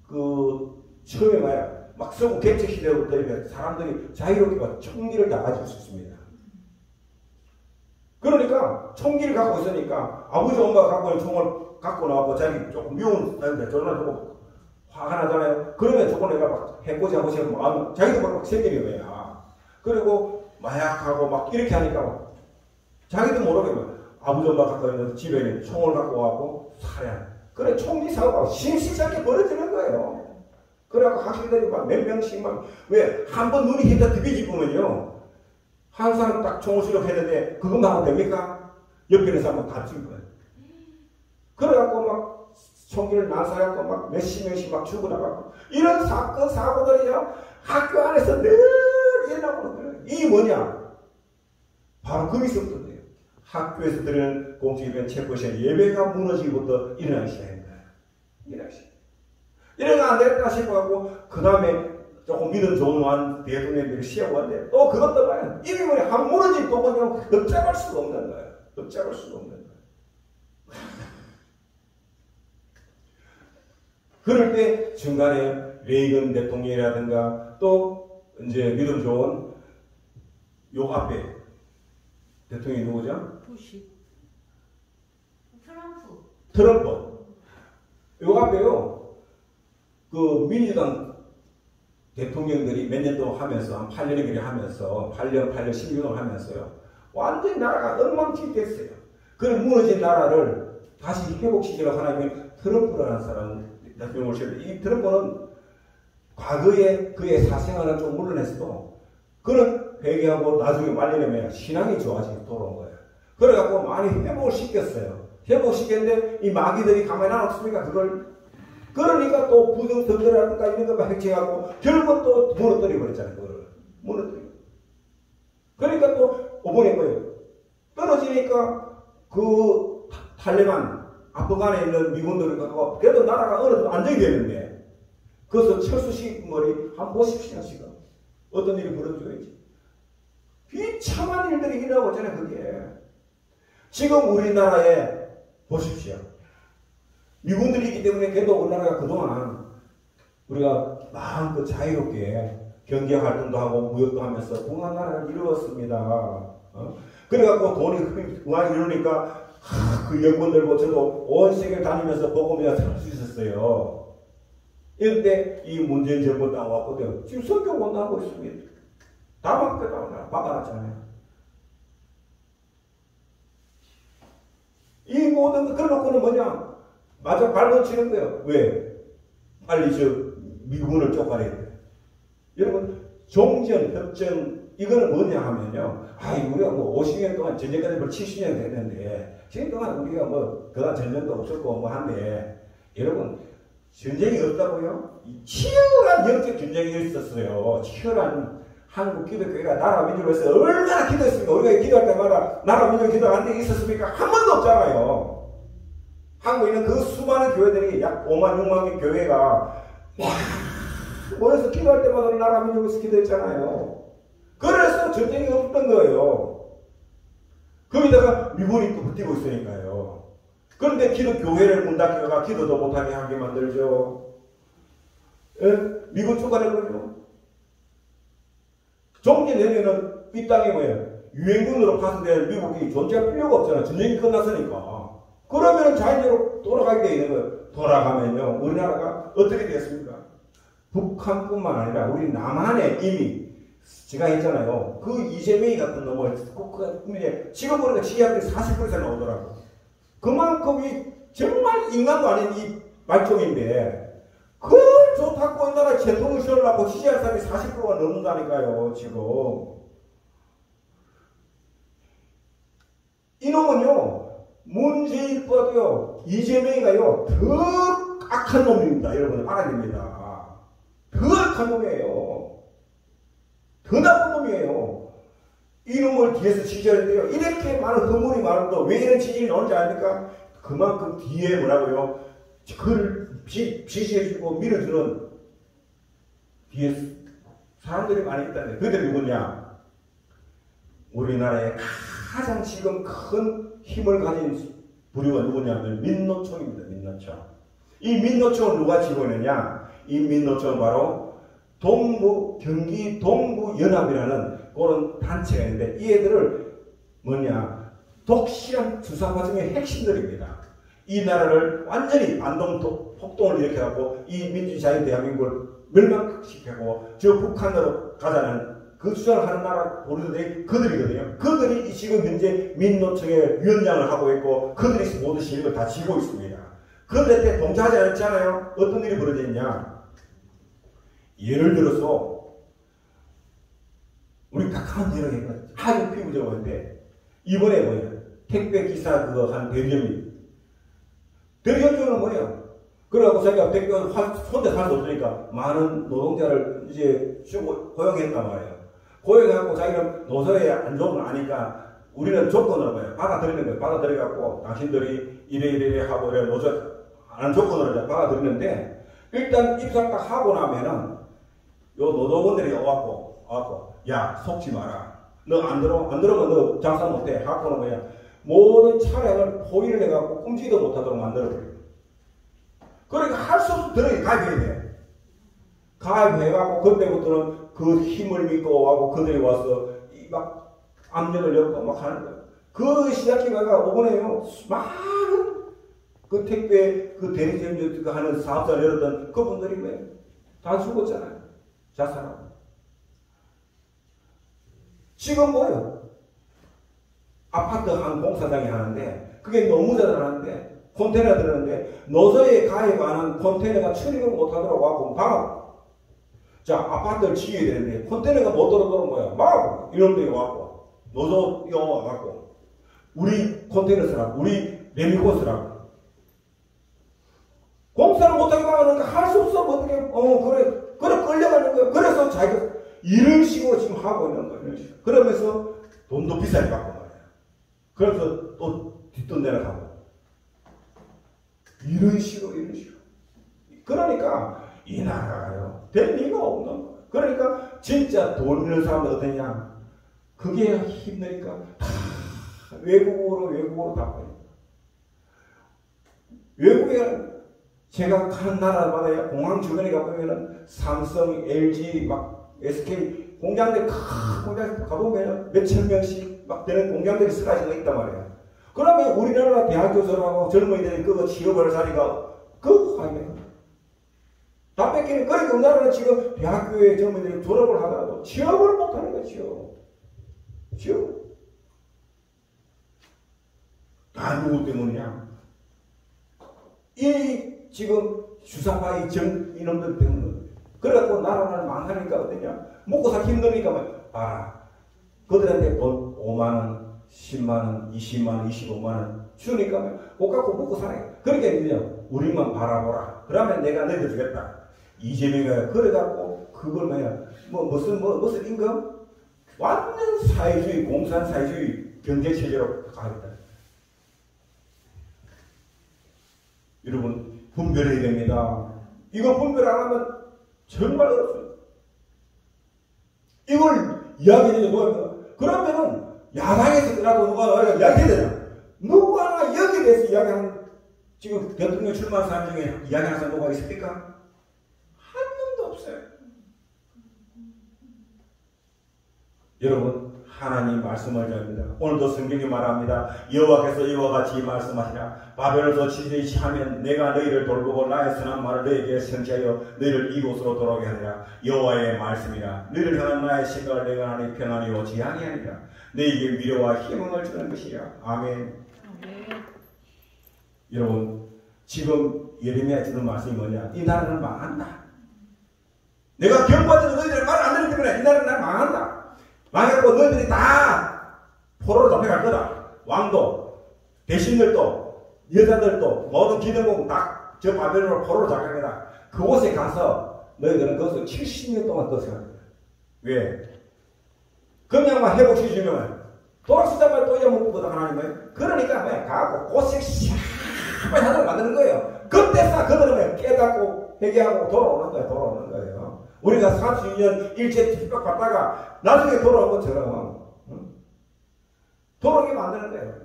그 처음에 막 서구 개척 시대부터 사람들이 자유롭게 총기를 다 가지고 있었습니다. 그러니까 총기를 갖고 있으니까 아버지 엄마가 갖고 있는 총을 갖고 나와서 자기 조금 미운 사람들 저런 조금 화가 나잖아요. 그러면 조금 내가 막 해코지 하고 싶은 마음 자기도 막 생기는 거야. 그리고 마약하고 막 이렇게 하니까 막 자기도 모르게 막 아버지 엄마가 갖고 있는 집에 있는 총을 갖고 와고 살해. 그래 총기 사고가 심시찮게 벌어지는 거예요. 그래갖고 학생들이 막 몇 명씩 막, 왜, 한 번 눈이 힘다 뒤집으면요. 한 사람 딱 총을 수력했는데, 그것만 하면 됩니까? 옆에 있는 사람은 다친 거예요. 그래갖고 막, 총기를 난사갖고 막 몇십 명씩 막 죽어나가고, 이런 사건, 사고들이요. 학교 안에서 늘 일어나고 그래요. 이게 뭐냐? 바로 거기서부터 돼요. 학교에서 드리는 공직이면 체포시간 예배가 무너지기부터 일어나기 시작합니다. 일어나기 시작. 이래가 안 되겠다 싶어갖고, 그 다음에 조금 믿음 좋은 완 대통령들이 시하고 왔는데, 또 그것도 봐요. 이미 뭐냐, 한 무너진 또 그냥 흡잡할 수가 없는 거예요. 흡잡할 수가 없는 거예요. 그럴 때 중간에 레이건 대통령이라든가, 또 이제 믿음 좋은 요 앞에 대통령이 누구죠? 부시. 트럼프. 요 앞에요. 그 민주당 대통령들이 몇 년 동안 하면서 한 8년이 하면서 8년 16년 하면서요. 완전히 나라가 엉망진창됐어요. 그 무너진 나라를 다시 회복시키려고 하나님은 트럼프라는 사람 대통령을 세웠는데 이 트럼프는 과거에 그의 사생활은 좀 물러냈어도 그는 회개하고 나중에 말리려면 신앙이 좋아지게 돌아온 거예요. 그래갖고 많이 회복을 시켰어요. 회복시켰는데 이 마귀들이 가만히 안 없으니까 그걸 그러니까 또 부정선거라든가 이런 것만 핵체하고 결국 또 무너뜨려 버렸잖아요. 그걸 무너뜨려. 그러니까 또 이번에 뭐예요? 떨어지니까 그 탈레반 아프간에 있는 미군들을 갖고 그래도 나라가 어느 정도 안정이 되는데 그래서 철수식 머리 한번 보십시오 지금 어떤 일이 벌어지고 비참한 일들이 일어나고 있잖아요. 그게 지금 우리나라에 보십시오. 미군들이 있기 때문에 그래도 우리나라가 그동안 우리가 마음껏 자유롭게 경제활동도 하고 무역도 하면서 동안 나라를 이루었습니다. 그래갖고 돈이 그만 이루니까 그 여권 들고 저도 온 세계를 다니면서 복음이나 살 수 있었어요. 이럴 때 이 문재인 정부 딱 왔거든요. 지금 성경 원하고 있습니다. 다 막아놨잖아요. 이 모든 거 그래놓고는 뭐냐? 맞아, 발버치는 거예요. 왜? 빨리 저 미군을 쫓아내야 돼. 여러분, 종전, 협정, 이거는 뭐냐 하면요. 우리가 뭐 50년 동안 전쟁까지 벌 70년 됐는데, 지금 동안 우리가 뭐, 그간 전쟁도 없었고 뭐 한데, 여러분, 전쟁이 없다고요? 치열한 영적 전쟁이 있었어요. 치열한 한국 기독교회가 나라 민족을 위해서 얼마나 기도했습니까? 우리가 기도할 때마다 나라 민족 기도한 데 있었습니까? 한 번도 없잖아요. 한국에 있는 그 수많은 교회들이 약 5만, 6만 개 교회가 모여서 기도할 때마다 나라 민족에서 기도했잖아요. 그래서 전쟁이 없던 거예요. 거기다가 미군이 또 버티고 있으니까요. 그런데 기독교회를 문 닫혀가 기도도 못하게 하게 만들죠. 예? 미군 쫓아낸 거죠. 종기 내년은 이 땅에 뭐예요? 유엔군으로 파손될 미국이 존재할 필요가 없잖아. 전쟁이 끝났으니까. 그러면 자연적으로 돌아가게 되어 있는 거예요. 돌아가면요, 우리나라가 어떻게 됐습니까? 북한뿐만 아니라 우리 남한에 이미 제가 했잖아요. 그 이재명이 같은 놈을 지금 보니까 지하철이 40% 나오더라고. 그만큼이 정말 인간도 아닌 이 말종인데 그걸 좋다고 이 나라 제통을 씌우려고 지지할 사람이 40%가 넘는다니까요. 지금 이놈은요, 문재인보다도요, 이재명이가요, 더 악한 놈입니다. 여러분 알아야 됩니다. 더 악한 놈이에요. 더 나쁜 놈이에요. 이놈을 뒤에서 지지하는데요, 이렇게 많은 허물이 많은데 왜 이런 지지율이 나오는지 아닙니까? 그만큼 뒤에 뭐라고요? 그를 지지해주고 밀어주는 뒤에 사람들이 많이 있다는데, 그들이 누구냐? 우리나라의 가장 지금 큰 힘을 가진 부류가 누구냐면 민노총입니다. 민노총. 이 민노총을 누가 지고 있느냐? 이 민노총은 바로 경기 동부연합이라는 그런 단체가 있는데, 이 애들을 뭐냐? 독실한 주사파정의 핵심들입니다. 이 나라를 완전히 폭동을 일으켜갖고 이 민주주의 대한민국을 멸망시키고 저 북한으로 가자는 그 주장을 하는 나라 보르들이 그들이거든요. 그들이 지금 현재 민노총의 위원장을 하고 있고 그들이 모든 실력을 다 쥐고 있습니다. 그들한테 동조하지 않았잖아요. 어떤 일이 벌어졌냐? 예를 들어서 우리 각한 예를 해봐. 아주 피부적인데 이번에 뭐냐? 택배 기사 그거 한 대리점주는 뭐예요? 그래갖고 자기가 택배 혼자 살 수 없으니까 많은 노동자를 이제 고용했단 말이에요. 고용해갖고 자기는 노조에 안 좋은 걸 아니까 우리는 조건으로 뭐예요? 받아들이는 거예요. 받아들여갖고 당신들이 이래 하고 이래 노조 안 조건으로 받아들이는데, 일단 입사 딱 하고 나면은 요 노조원들이 와갖고 야, 속지 마라. 너 안 들어오면 너 장사 못해. 하고는 뭐야? 모든 차량을 포위를 해갖고 꼼지도 못하도록 만들어버려요. 그러니까 할 수 없이 들어가게 가입해야 돼. 가입해갖고 그때부터는 그 힘을 믿고 와고 그들이 와서 막 압력을 넣고 막 하는 거예요. 그 시작기가 오번에요. 많은 그 택배 그 대리점주 하는 사업자를 열었던 그분들이 뭐예요? 다 죽었잖아요. 자살하고. 지금 뭐예요? 아파트 한 공사장이 하는데 그게 너무 잘하는데 컨테이너 들었는데 노조에 가입 안 한 컨테이너가 출입을 못하도록 하고 막 자, 아파트를 지어야 되는데 컨테이너가 못 들어오는 거야. 막 이놈들이 와갖고 노조 와갖고 우리 컨테이너 쓰라고, 우리 레미고 쓰라고. 공사를 못하게 막으니까 할 수 없어. 어떻게 그래 끌려가는 거야. 그래서 자기가 이런 식으로 지금 하고 있는 거예요. 그러면서 돈도 비싸게 받고 말이야. 그래서 또 뒷돈 내려가고 이런 식으로. 그러니까 이 나라가요, 될 리가 없는 거예요. 그러니까 진짜 돈 있는 사람들 어떠냐? 그게 힘드니까 다 외국으로 다 가요. 외국에 제가 가는 나라마다 공항 주변에 가보면은 삼성, LG, 막 SK 공장들 큰 공장 가보면 몇천 명씩 막 되는 공장들이 쓰라지가 있단 말이에요. 그러면 우리나라 대학교 졸업하고 젊은이들이 그거 취업을 사니까 그거 하면 다 뺏기는. 그러니까 우리나라는 지금 대학교에 젊은이들이 졸업을 하더라도 취업을 못하는 거죠. 취업. 다 누구 때문이냐? 이 지금 주사파의 이놈들 때문에. 그래갖고 나라를 망하니까 어떠냐? 먹고 살기 힘드니까 봐라. 그들한테 돈 5만원, 10만원, 20만원, 25만원 주니까 못 갖고 먹고 살아요. 그러니까 이제 우리만 바라보라. 그러면 내가 너희들 주겠다. 이재명이 그래갖고 그걸 무슨 임금? 완전 사회주의, 공산 사회주의 경제체제로 가겠다. 여러분 분별해야 됩니다. 이거 분별 안 하면 정말 어렵습니다. 이걸 이야기해야 뭐야? 그러면은 야당에서라도 누가 이야기해야 되냐? 누구나 여기에 대해서 이야기하는, 지금 대통령 출마한 사람 중에 이야기하는 사람 누가 있습니까? 한 명도 없어요. 여러분 하나님 말씀을 전합니다. 오늘도 성경이 말합니다. 여호와께서 이와 같이 말씀하시라. 바벨로서 지지치 하면 내가 너희를 돌보고 나의 선한 말을 너희에게 성취하여 너희를 이곳으로 돌아오게 하리라. 여호와의 말씀이라. 너희를 향한 나의 생각을 내가 하니 평안이요 지향이 아니라 너희에게 위로와 희망을 주는 것이라. 아멘. 여러분, 지금 예레미야 주는 말씀이 뭐냐? 이 나라는 망한다. 내가 경고하던 너희들 말 안 듣기 때문에 이 나라는 망한다. 망했고 너희들이 다 포로로 잡혀갈 거다. 왕도, 대신들도, 여자들도, 모든 기득권 다 저 바벨론으로 포로로 잡혀갈 거다. 그곳에 가서 너희들은 거기서 70년 동안 거쳐갈 거다. 왜? 그냥만 회복시키면 돌아서자마자 또 잊어먹거든 하나님은. 그러니까 뭐야? 가고 고생 빨리 하도록 만드는 거예요. 그때서 그들은 깨닫고 회개하고 돌아오는 거예요. 우리가 32년 일제 핍박받다가 나중에 돌아온 것처럼 돌아오게 만드는 거예요.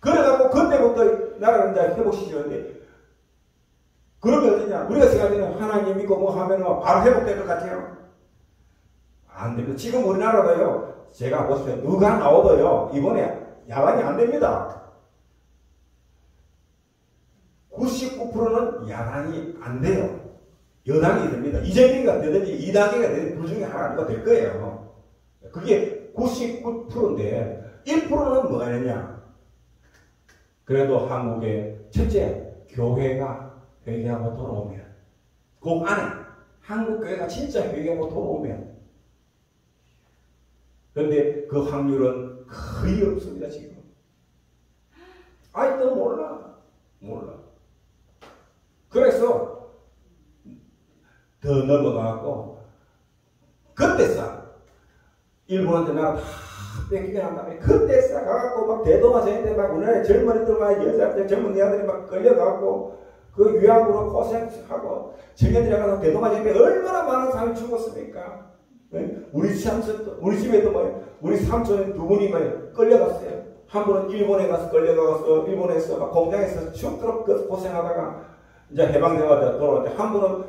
그래갖고 그때부터 나라를 이제 회복시키는데 그러면 어떠냐? 우리가 생각하는 하나님 믿고 뭐 하면 바로 회복될 것 같아요? 안 됩니다. 지금 우리나라도요, 제가 보세요. 누가 나오도요, 이번에 야당이 안 됩니다. 99%는 야당이 안 돼요. 여당이 됩니다. 이재명이가 되든지 이당이가 되든지 둘 중에 하나가 될 거예요. 그게 99%인데 1%는 뭐가 되냐? 그래도 한국의 첫째, 교회가 회개하고 돌아오면, 그 안에 한국 교회가 진짜 회개하고 돌아오면, 그런데 그 확률은 거의 없습니다. 지금. 아직도 몰라. 그래서 더 넘어가고 그때서 일본한테 나라 다 뺏기게 한 다음에 그때서 가갖고 막 대동아시아인데 막 우리나라의 젊은이들만 여자들 젊은 여자들이 막 끌려가고 그 유학으로 고생하고 청년들이 가서 대동아시아인데 얼마나 많은 사람이 죽었습니까? 우리 집에도 뭐 우리 삼촌 두 분이 뭐 끌려갔어요. 한 분은 일본에 가서 끌려가서 일본에서 막 공장에서 죽도록 고생하다가 이제 해방되고 돌아왔는데 한 분은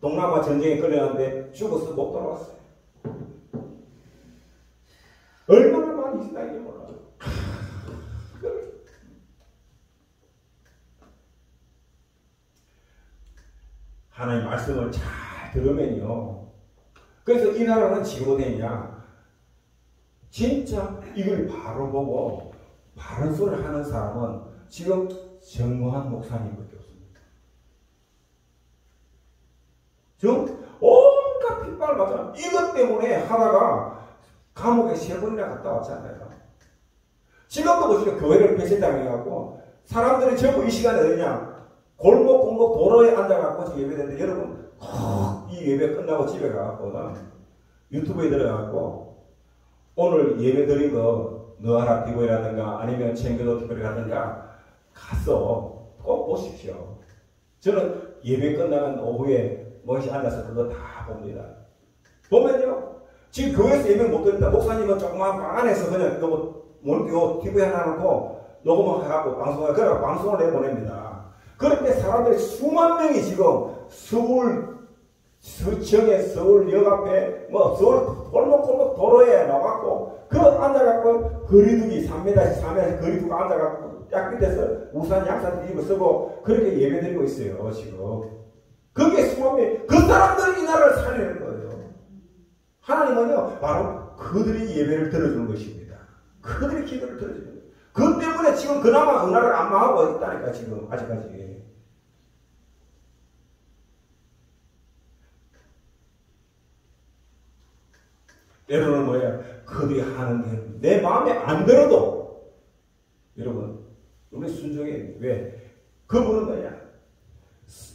동남아 전쟁에 끌려갔는데 죽어서 못 돌아왔어요. 얼마나 많이 있을지 몰라. 하나님 말씀을 잘 들으면요. 그래서 이 나라는 지금 어디냐? 진짜 이걸 바로 보고 바른 소리를 하는 사람은 지금 정무한 목사님밖에 없습니다. 지금 온갖 핍박을 받잖아요. 이것 때문에 하다가 감옥에 3번이나 갔다 왔잖아요. 지금도 보시면 교회를 폐쇄당해갖고 사람들이 전부 이 시간에 어디냐? 골목 도로에 앉아갖고 지금 예배드는데 여러분 이 예배 끝나고 집에 가갖고 유튜브에 들어가갖고 오늘 예배 드린 거 너하라 TV라든가 아니면 챙겨도 TV라든가 가서 꼭 보십시오. 저는 예배 끝나면 오후에 멋이 앉아서 그거 다 봅니다. 보면요. 지금 교회에서 예배 못 드린다. 목사님은 조그만 방 안에서 그냥 요 TV 하나 놓고 녹음을 해갖고 방송을 내보냅니다. 그런데 사람들이 수만 명이 지금 서울시청에 서울역 앞에 서울 골목 도로에 나와갖고 앉아갖고 거리두기 3m씩 3m씩 거리두기 앉아갖고 약 밑에서 우산 양산 뒤집어 쓰고 그렇게 예배드리고 있어요. 지금 그게 수만 명이 그 사람들이 이 나라를 살리는 거예요. 하나님은요 바로 그들이 예배를 들어주는 것입니다. 그들이 기도를 들어주는 거예요. 그 때문에 지금 그나마 그 나라를 안 망하고 있다니까 지금 아직까지. 여러분은 뭐예요? 그들이 하는 게 내 마음에 안 들어도 여러분 우리 순종해. 왜? 그분은 뭐냐?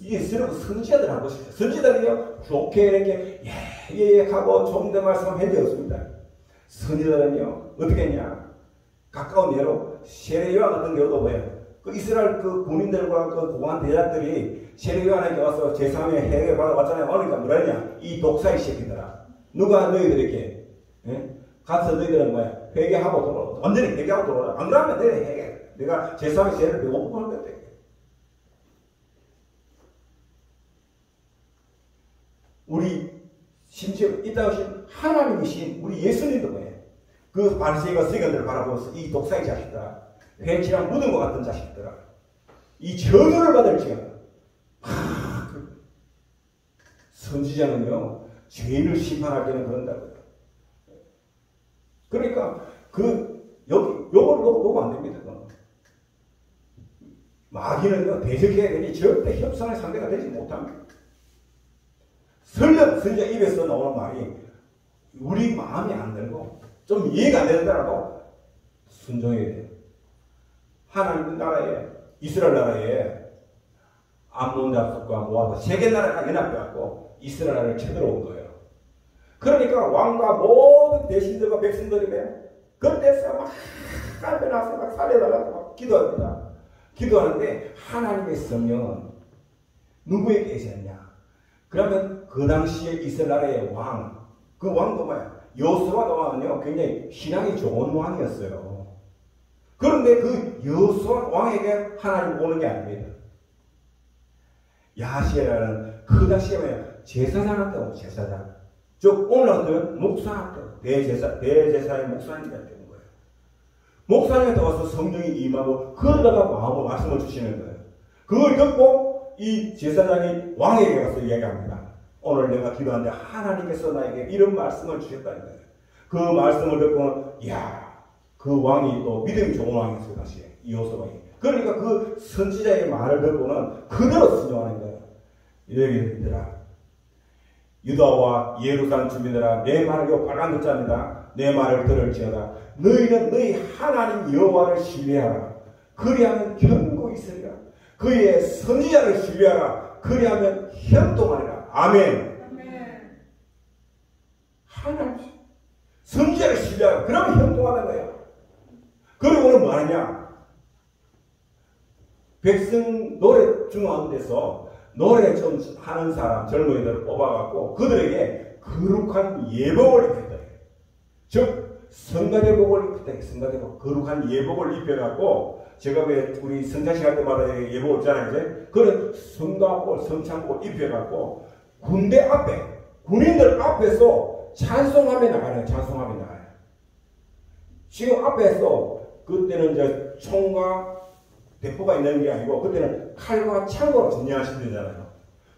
이게 선지자들 한 것이죠. 선지자들이요 좋게 이렇게 예 하고 좀 더 말씀하면 현재 없습니다. 선지자들은요 어떻게 했냐? 가까운 예로 세례요한 같은 경우도 뭐예요? 그 이스라엘 그 군인들과 그 고관 대장들이 세례요한에게 와서 제3의 해외 받아봤잖아요. 그러니까 뭐라 했냐? 이 독사의 새끼들아. 누가 너희들에게 가서 너희들은 뭐야? 회개하고 돌아오라. 완전히 회개하고 돌아오라. 안 그러면 너희 회개. 내가 제3의 세례를 배고프고 할 건데. 우리 심지어 이따 오신 하나님이신 우리 예수님도 뭐예요? 그 바리새인과 서기관들을 바라보면서 이 독사의 자식들아, 회치랑 묻은 것 같은 자식들아, 이 저주를 받을지어다. 선지자는요, 죄인을 심판할 때는 그런다고요. 그러니까 요걸 놓으면 안 됩니다. 마귀는요, 대적해야 되니 절대 협상의 상대가 되지 못합니다. 설령 선지자 입에서 나오는 말이 우리 마음이 안 들고 좀 이해가 안 되더라도 순종해야 돼요. 하나님 나라에, 이스라엘 나라에 암몬 잡속과 모압 세계 나라가 연합해갖고 이스라엘 나라를 쳐들어온 거예요. 그러니까 왕과 모든 대신들과 백성들이면 그때서 막 깔배 나서 막 살려달라고 막 기도합니다. 기도하는데 하나님의 성령은 누구에게 계셨냐? 그러면 그 당시에 이스라엘 나라의 왕, 그 왕도 뭐야? 여호수아 왕은요, 굉장히 신앙이 좋은 왕이었어요. 그런데 그 여호수아 왕에게 하나님 오는 게 아닙니다. 야시라는 그 당시에 뭐야? 제사장한테 오고 제사장. 즉 오늘은 목사한테 대제사의 목사님한테 온 거예요. 목사님한테 와서 성령이 임하고 그러다가 마음으로 말씀을 주시는 거예요. 그걸 듣고 이 제사장이 왕에게 가서 이야기합니다. 오늘 내가 기도하는데 하나님께서 나에게 이런 말씀을 주셨다는 거예요. 그 말씀을 듣고는 그 왕이 또 믿음이 좋은 왕이었어요. 당시에 여호수아 왕이. 그러니까 그 선지자의 말을 듣고는 그대로 순종하는 거예요. 여러분들아, 유다와 예루살렘 주민들아, 내 말을 요 빨간 글자입니다. 내 말을 들을지어다. 너희는 너희 하나님 여호와를 신뢰하라. 그리하면 견고 있으리라. 그의 선지자를 신뢰하라. 그리하면 현동하리라. 아멘. 아멘. 하나님 선지자를 신뢰하라. 그러면 현동하는 거예요. 그리고는 뭐 하느냐? 백성 노래 중앙에서 노래 좀 하는 사람, 젊은이들을 뽑아갖고 그들에게 거룩한 예복을 입혔다. 즉, 성가대복을 입혔다. 성가대복, 거룩한 예복을 입혀갖고, 제가 왜 우리 성장식 할 때마다 예복을 있잖아요, 이제? 그런 성가복, 성창복을 입혀갖고, 군대 앞에, 군인들 앞에서 찬송하며 나가요. 찬송하며 나가요. 지금 앞에서, 그때는 이제 총과 대포가 있는 게 아니고 그때는 칼과 창으로 전쟁하시잖아요.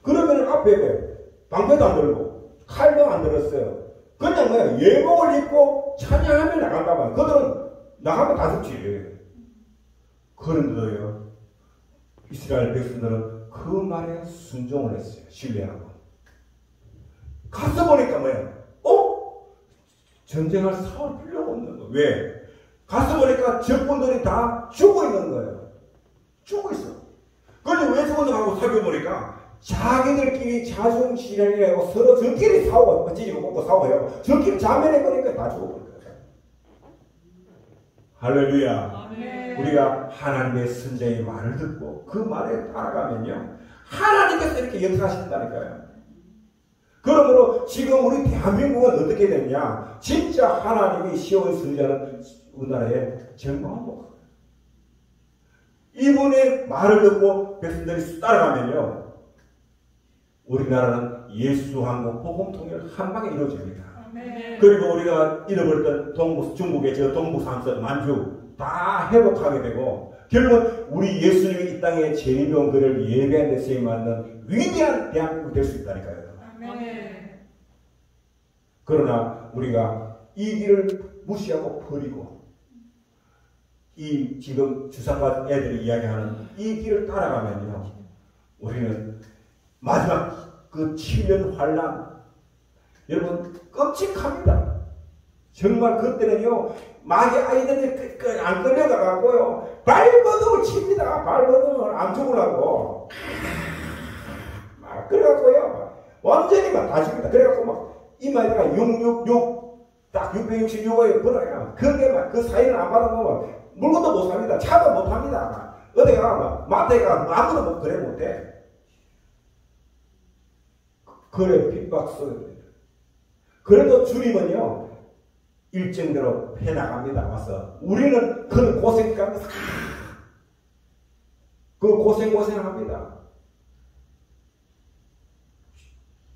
그러면 앞에 방패도 안 들고 칼도 안 들었어요. 그냥 그냥 예복을 입고 찬양하며 나간다면 그들은 나가면 다 죽지. 그런데도요, 이스라엘 백성들은 그 말에 순종을 했어요. 신뢰하고. 가서 보니까 뭐야? 전쟁을 싸울 필요가 없는 거예요. 왜? 가서 보니까 적군들이 다 죽어 있는 거예요. 죽어 있어. 그런데 왜 죽었나 하고 살펴보니까 자기들끼리 자중실현이라고 서로 저끼리 싸우고 찢고 먹고 싸워요. 저끼리 자멸해버리니까 다 죽어버린 거예요. 할렐루야. 아멘. 우리가 하나님의 선지자의 말을 듣고 그 말에 따라가면요, 하나님께서 이렇게 역사하신다니까요. 그러므로 지금 우리 대한민국은 어떻게 됐냐? 진짜 하나님이 시온 선지자는 우리나라에 정말 이분의 말을 듣고 백성들이 따라가면요, 우리나라는 예수 한국 복음 통일 한 방에 이루어집니다. 아멘. 그리고 우리가 잃어버렸던 중국의 저 동부 삼선 만주 다 회복하게 되고, 결국은 우리 예수님이 이 땅에 재림용 그를 예배한 데 쓰임 받는 위대한 대한민국 될 수 있다니까요. 아멘. 그러나 우리가 이 길을 무시하고 버리고 이 지금 주상과 애들이 이야기하는 이 길을 따라가면요, 우리는 마지막 그 7년 환란, 여러분 끔찍합니다. 정말 그때는요, 마귀 아이들이 안 끌려가갖고요, 발버둥을 칩니다. 발버둥을 안 죽으려고. 막 그래갖고요, 완전히 막 다 죽입니다. 그래갖고 막 이마에다가 666, 딱 666에 벌어요. 그게 막 그 사인을 안 받아보면 물건도 못 삽니다. 차도 못 탑니다. 어디 가, 마트에 가, 아무도 뭐 그래 못해. 그래, 핍박 속에. 그래도 주님은요, 일정대로 해나갑니다. 와서. 우리는 그 고생 가면서, 그 고생합니다.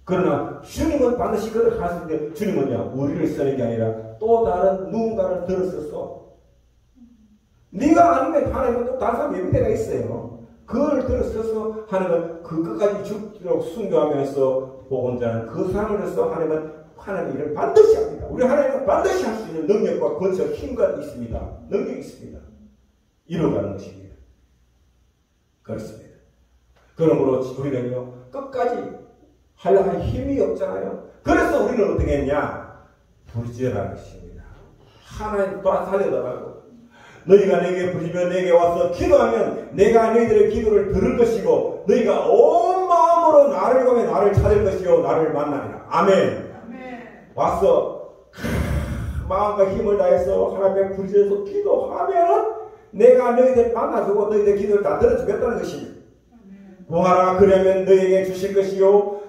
그러나 주님은 반드시 그걸 하시는데 주님은요 우리를 쓰는 게 아니라 또 다른 누군가를 들었었어. 네가 아니면 하나님은 또 다른 사람 예비대가 있어요. 그걸 들었어서 하나님은 그 끝까지 죽도록 순교하면서 복음자는 그 사람으로서 하나님의 일을 반드시 합니다. 우리 하나님은 반드시 할 수 있는 능력과 권세, 힘과 있습니다. 능력이 있습니다. 이루어가는 것입니다. 그렇습니다. 그러므로 우리는요 끝까지 하려는 힘이 없잖아요. 그래서 우리는 어떻게 했냐? 부르짖으라는 것입니다. 하나님 또한 살려달라고. 너희가 내게 부르짖으면 내게 와서 기도하면 내가 너희들의 기도를 들을 것이고 너희가 온 마음으로 나를 구하며 나를 찾을 것이요 나를 만나리라. 아멘. 와서 마음과 힘을 다해서 하나님의 부르짖어서 기도하면 내가 너희들 만나주고 너희들 기도를 다 들어주겠다는 것입니다. 구하라 그러면 너희에게 주실 것이요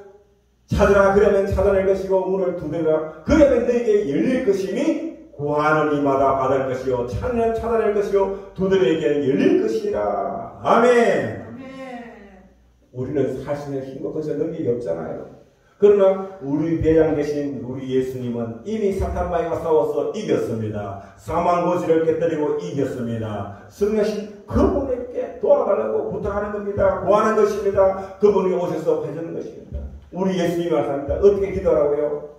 찾으라 그러면 찾아낼 것이고 문을 두드리라 그러면 너희에게 열릴 것이니 구하는 이마다 받을 것이요 찾으면 찾아낼 것이요 두드리에게는 열릴 것이라. 아멘. 우리는 살 수 있는 힘과 권세 능력이 없잖아요. 그러나 우리 대장 되신 우리 예수님은 이미 사탄마귀와 싸워서 이겼습니다. 사망 고지를 깨뜨리고 이겼습니다. 승리하신 그분에게 도와달라고 부탁하는 겁니다. 구하는 것입니다. 그분이 오셔서 해주는 것입니다. 우리 예수님이 말씀합니다. 어떻게 기도하라고요?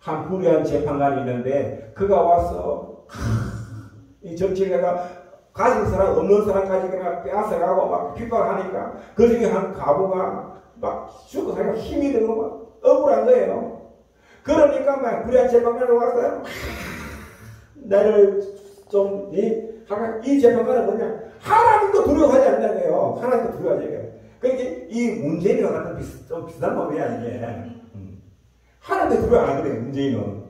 한 불의한 재판관이 있는데 그가 와서 이 정치가가 가진 사람 없는 사람까지 그냥 빼앗아가고 막 핍박하니까 그 중에 한 가부가 막 죽고 살고 힘이 들고 막 억울한 거예요. 그러니까 막 불의한 재판관이 와서 나를 좀 이 재판관은 뭐냐 하나님도 두려워하지 않는다는 거예요. 하나님도 두려워하지 않아요. 그러니까 이 문재인과 같은 좀 비슷한 놈이야 이게. 하나님도 두려워 안 하거든요. 문재인은.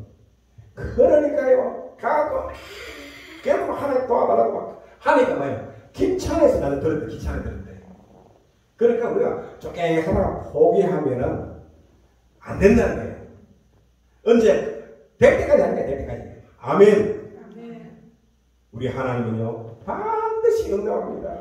그러니까요. 가고 결국 하나님 도와달라고 막 하니까 뭐예요. 기찬에서 나는 들었대. 기찬에 들었대. 그러니까 우리가 조금 하다가 포기하면은 안 된다는 거예요. 언제? 될 때까지 하는 거예요. 될 때까지. 아멘. 우리 하나님은요 반드시 응답합니다.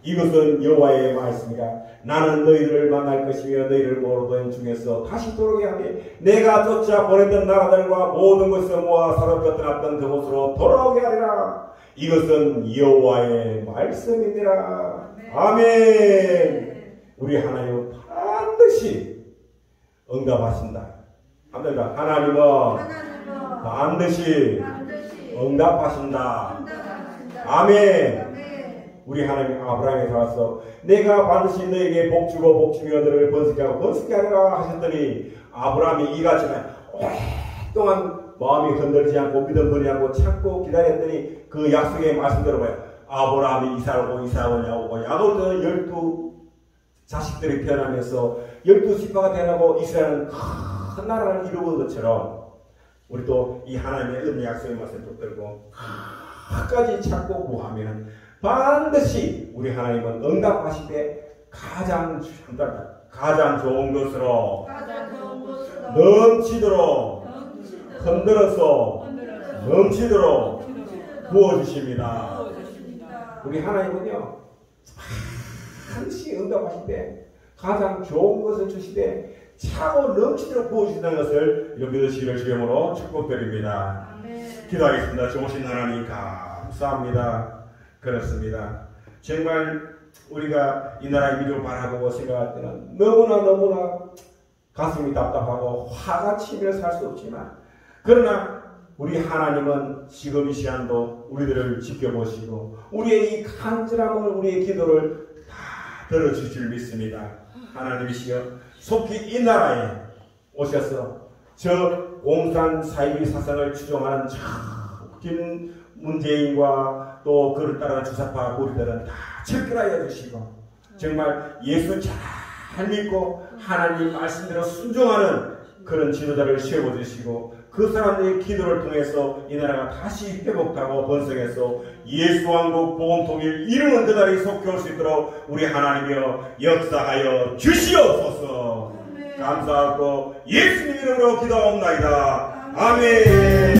이것은 여호와의 말씀이라. 나는 너희를 만날 것이며 너희를 모르던 중에서 다시 돌아오게 하되 내가 쫓아 보냈던 나라들과 모든 것을 모아 사로잡혀 떠났던 그곳으로 돌아오게 하리라. 이것은 여호와의 말씀이니라. 아멘. 우리 하나님은 반드시 응답하신다. 하나님은 반드시 응답하신다. 아멘. 우리 하나님 아브라함에서 와서 내가 반드시 너에게 복주고 복주며 너를 번식하고 번식게 하리라 하셨더니 아브라함이 이같이 오랫동안 마음이 흔들리지 않고 믿음들이 않고 참고 기다렸더니 그 약속의 말씀대로 봐요. 아브라함이 이삭을 야곱을 야곱도 12 자식들이 태어나면서 12지파가 태어나고 이스라엘은 큰 나라를 이루는 것처럼 우리 또 이 하나님의 은혜 약속의 말씀을 붙들고 끝까지 찾고 구하면 반드시 우리 하나님은 응답하실 때 가장 좋은 것으로 넘치도록 흔들어서 넘치도록 부어주십니다. 우리 하나님은요 반드시 응답하실 때 가장 좋은 것을 주시되 차고 넘치도록 부어주신다는 것을 믿으시기를 주님으로 축복드립니다. 기도하겠습니다. 좋으신 하나님 감사합니다. 그렇습니다. 정말 우리가 이 나라의 미래를 바라보고 생각할 때는 너무나 가슴이 답답하고 화가 치밀어 살 수 없지만 그러나 우리 하나님은 지금 이 시간도 우리들을 지켜보시고 우리의 이 간절함을 우리의 기도를 다 들어주실 줄 믿습니다. 하나님이시여 속히 이 나라에 오셔서 저 공산 사이비 사상을 추종하는 저 웃긴 문재인과 또 그를 따르는 주사파 우리들은 다 철결하여 주시고 정말 예수 잘 믿고 하나님 말씀대로 순종하는 그런 지도자를 세워주시고 그 사람들의 기도를 통해서 이 나라가 다시 회복하고 번성해서 예수 왕국 복음 통일 이루는 그날이 속히 올 수 있도록 우리 하나님이여 역사하여 주시옵소서. 감사하고 예수님 이름으로 기도하옵나이다. 아멘.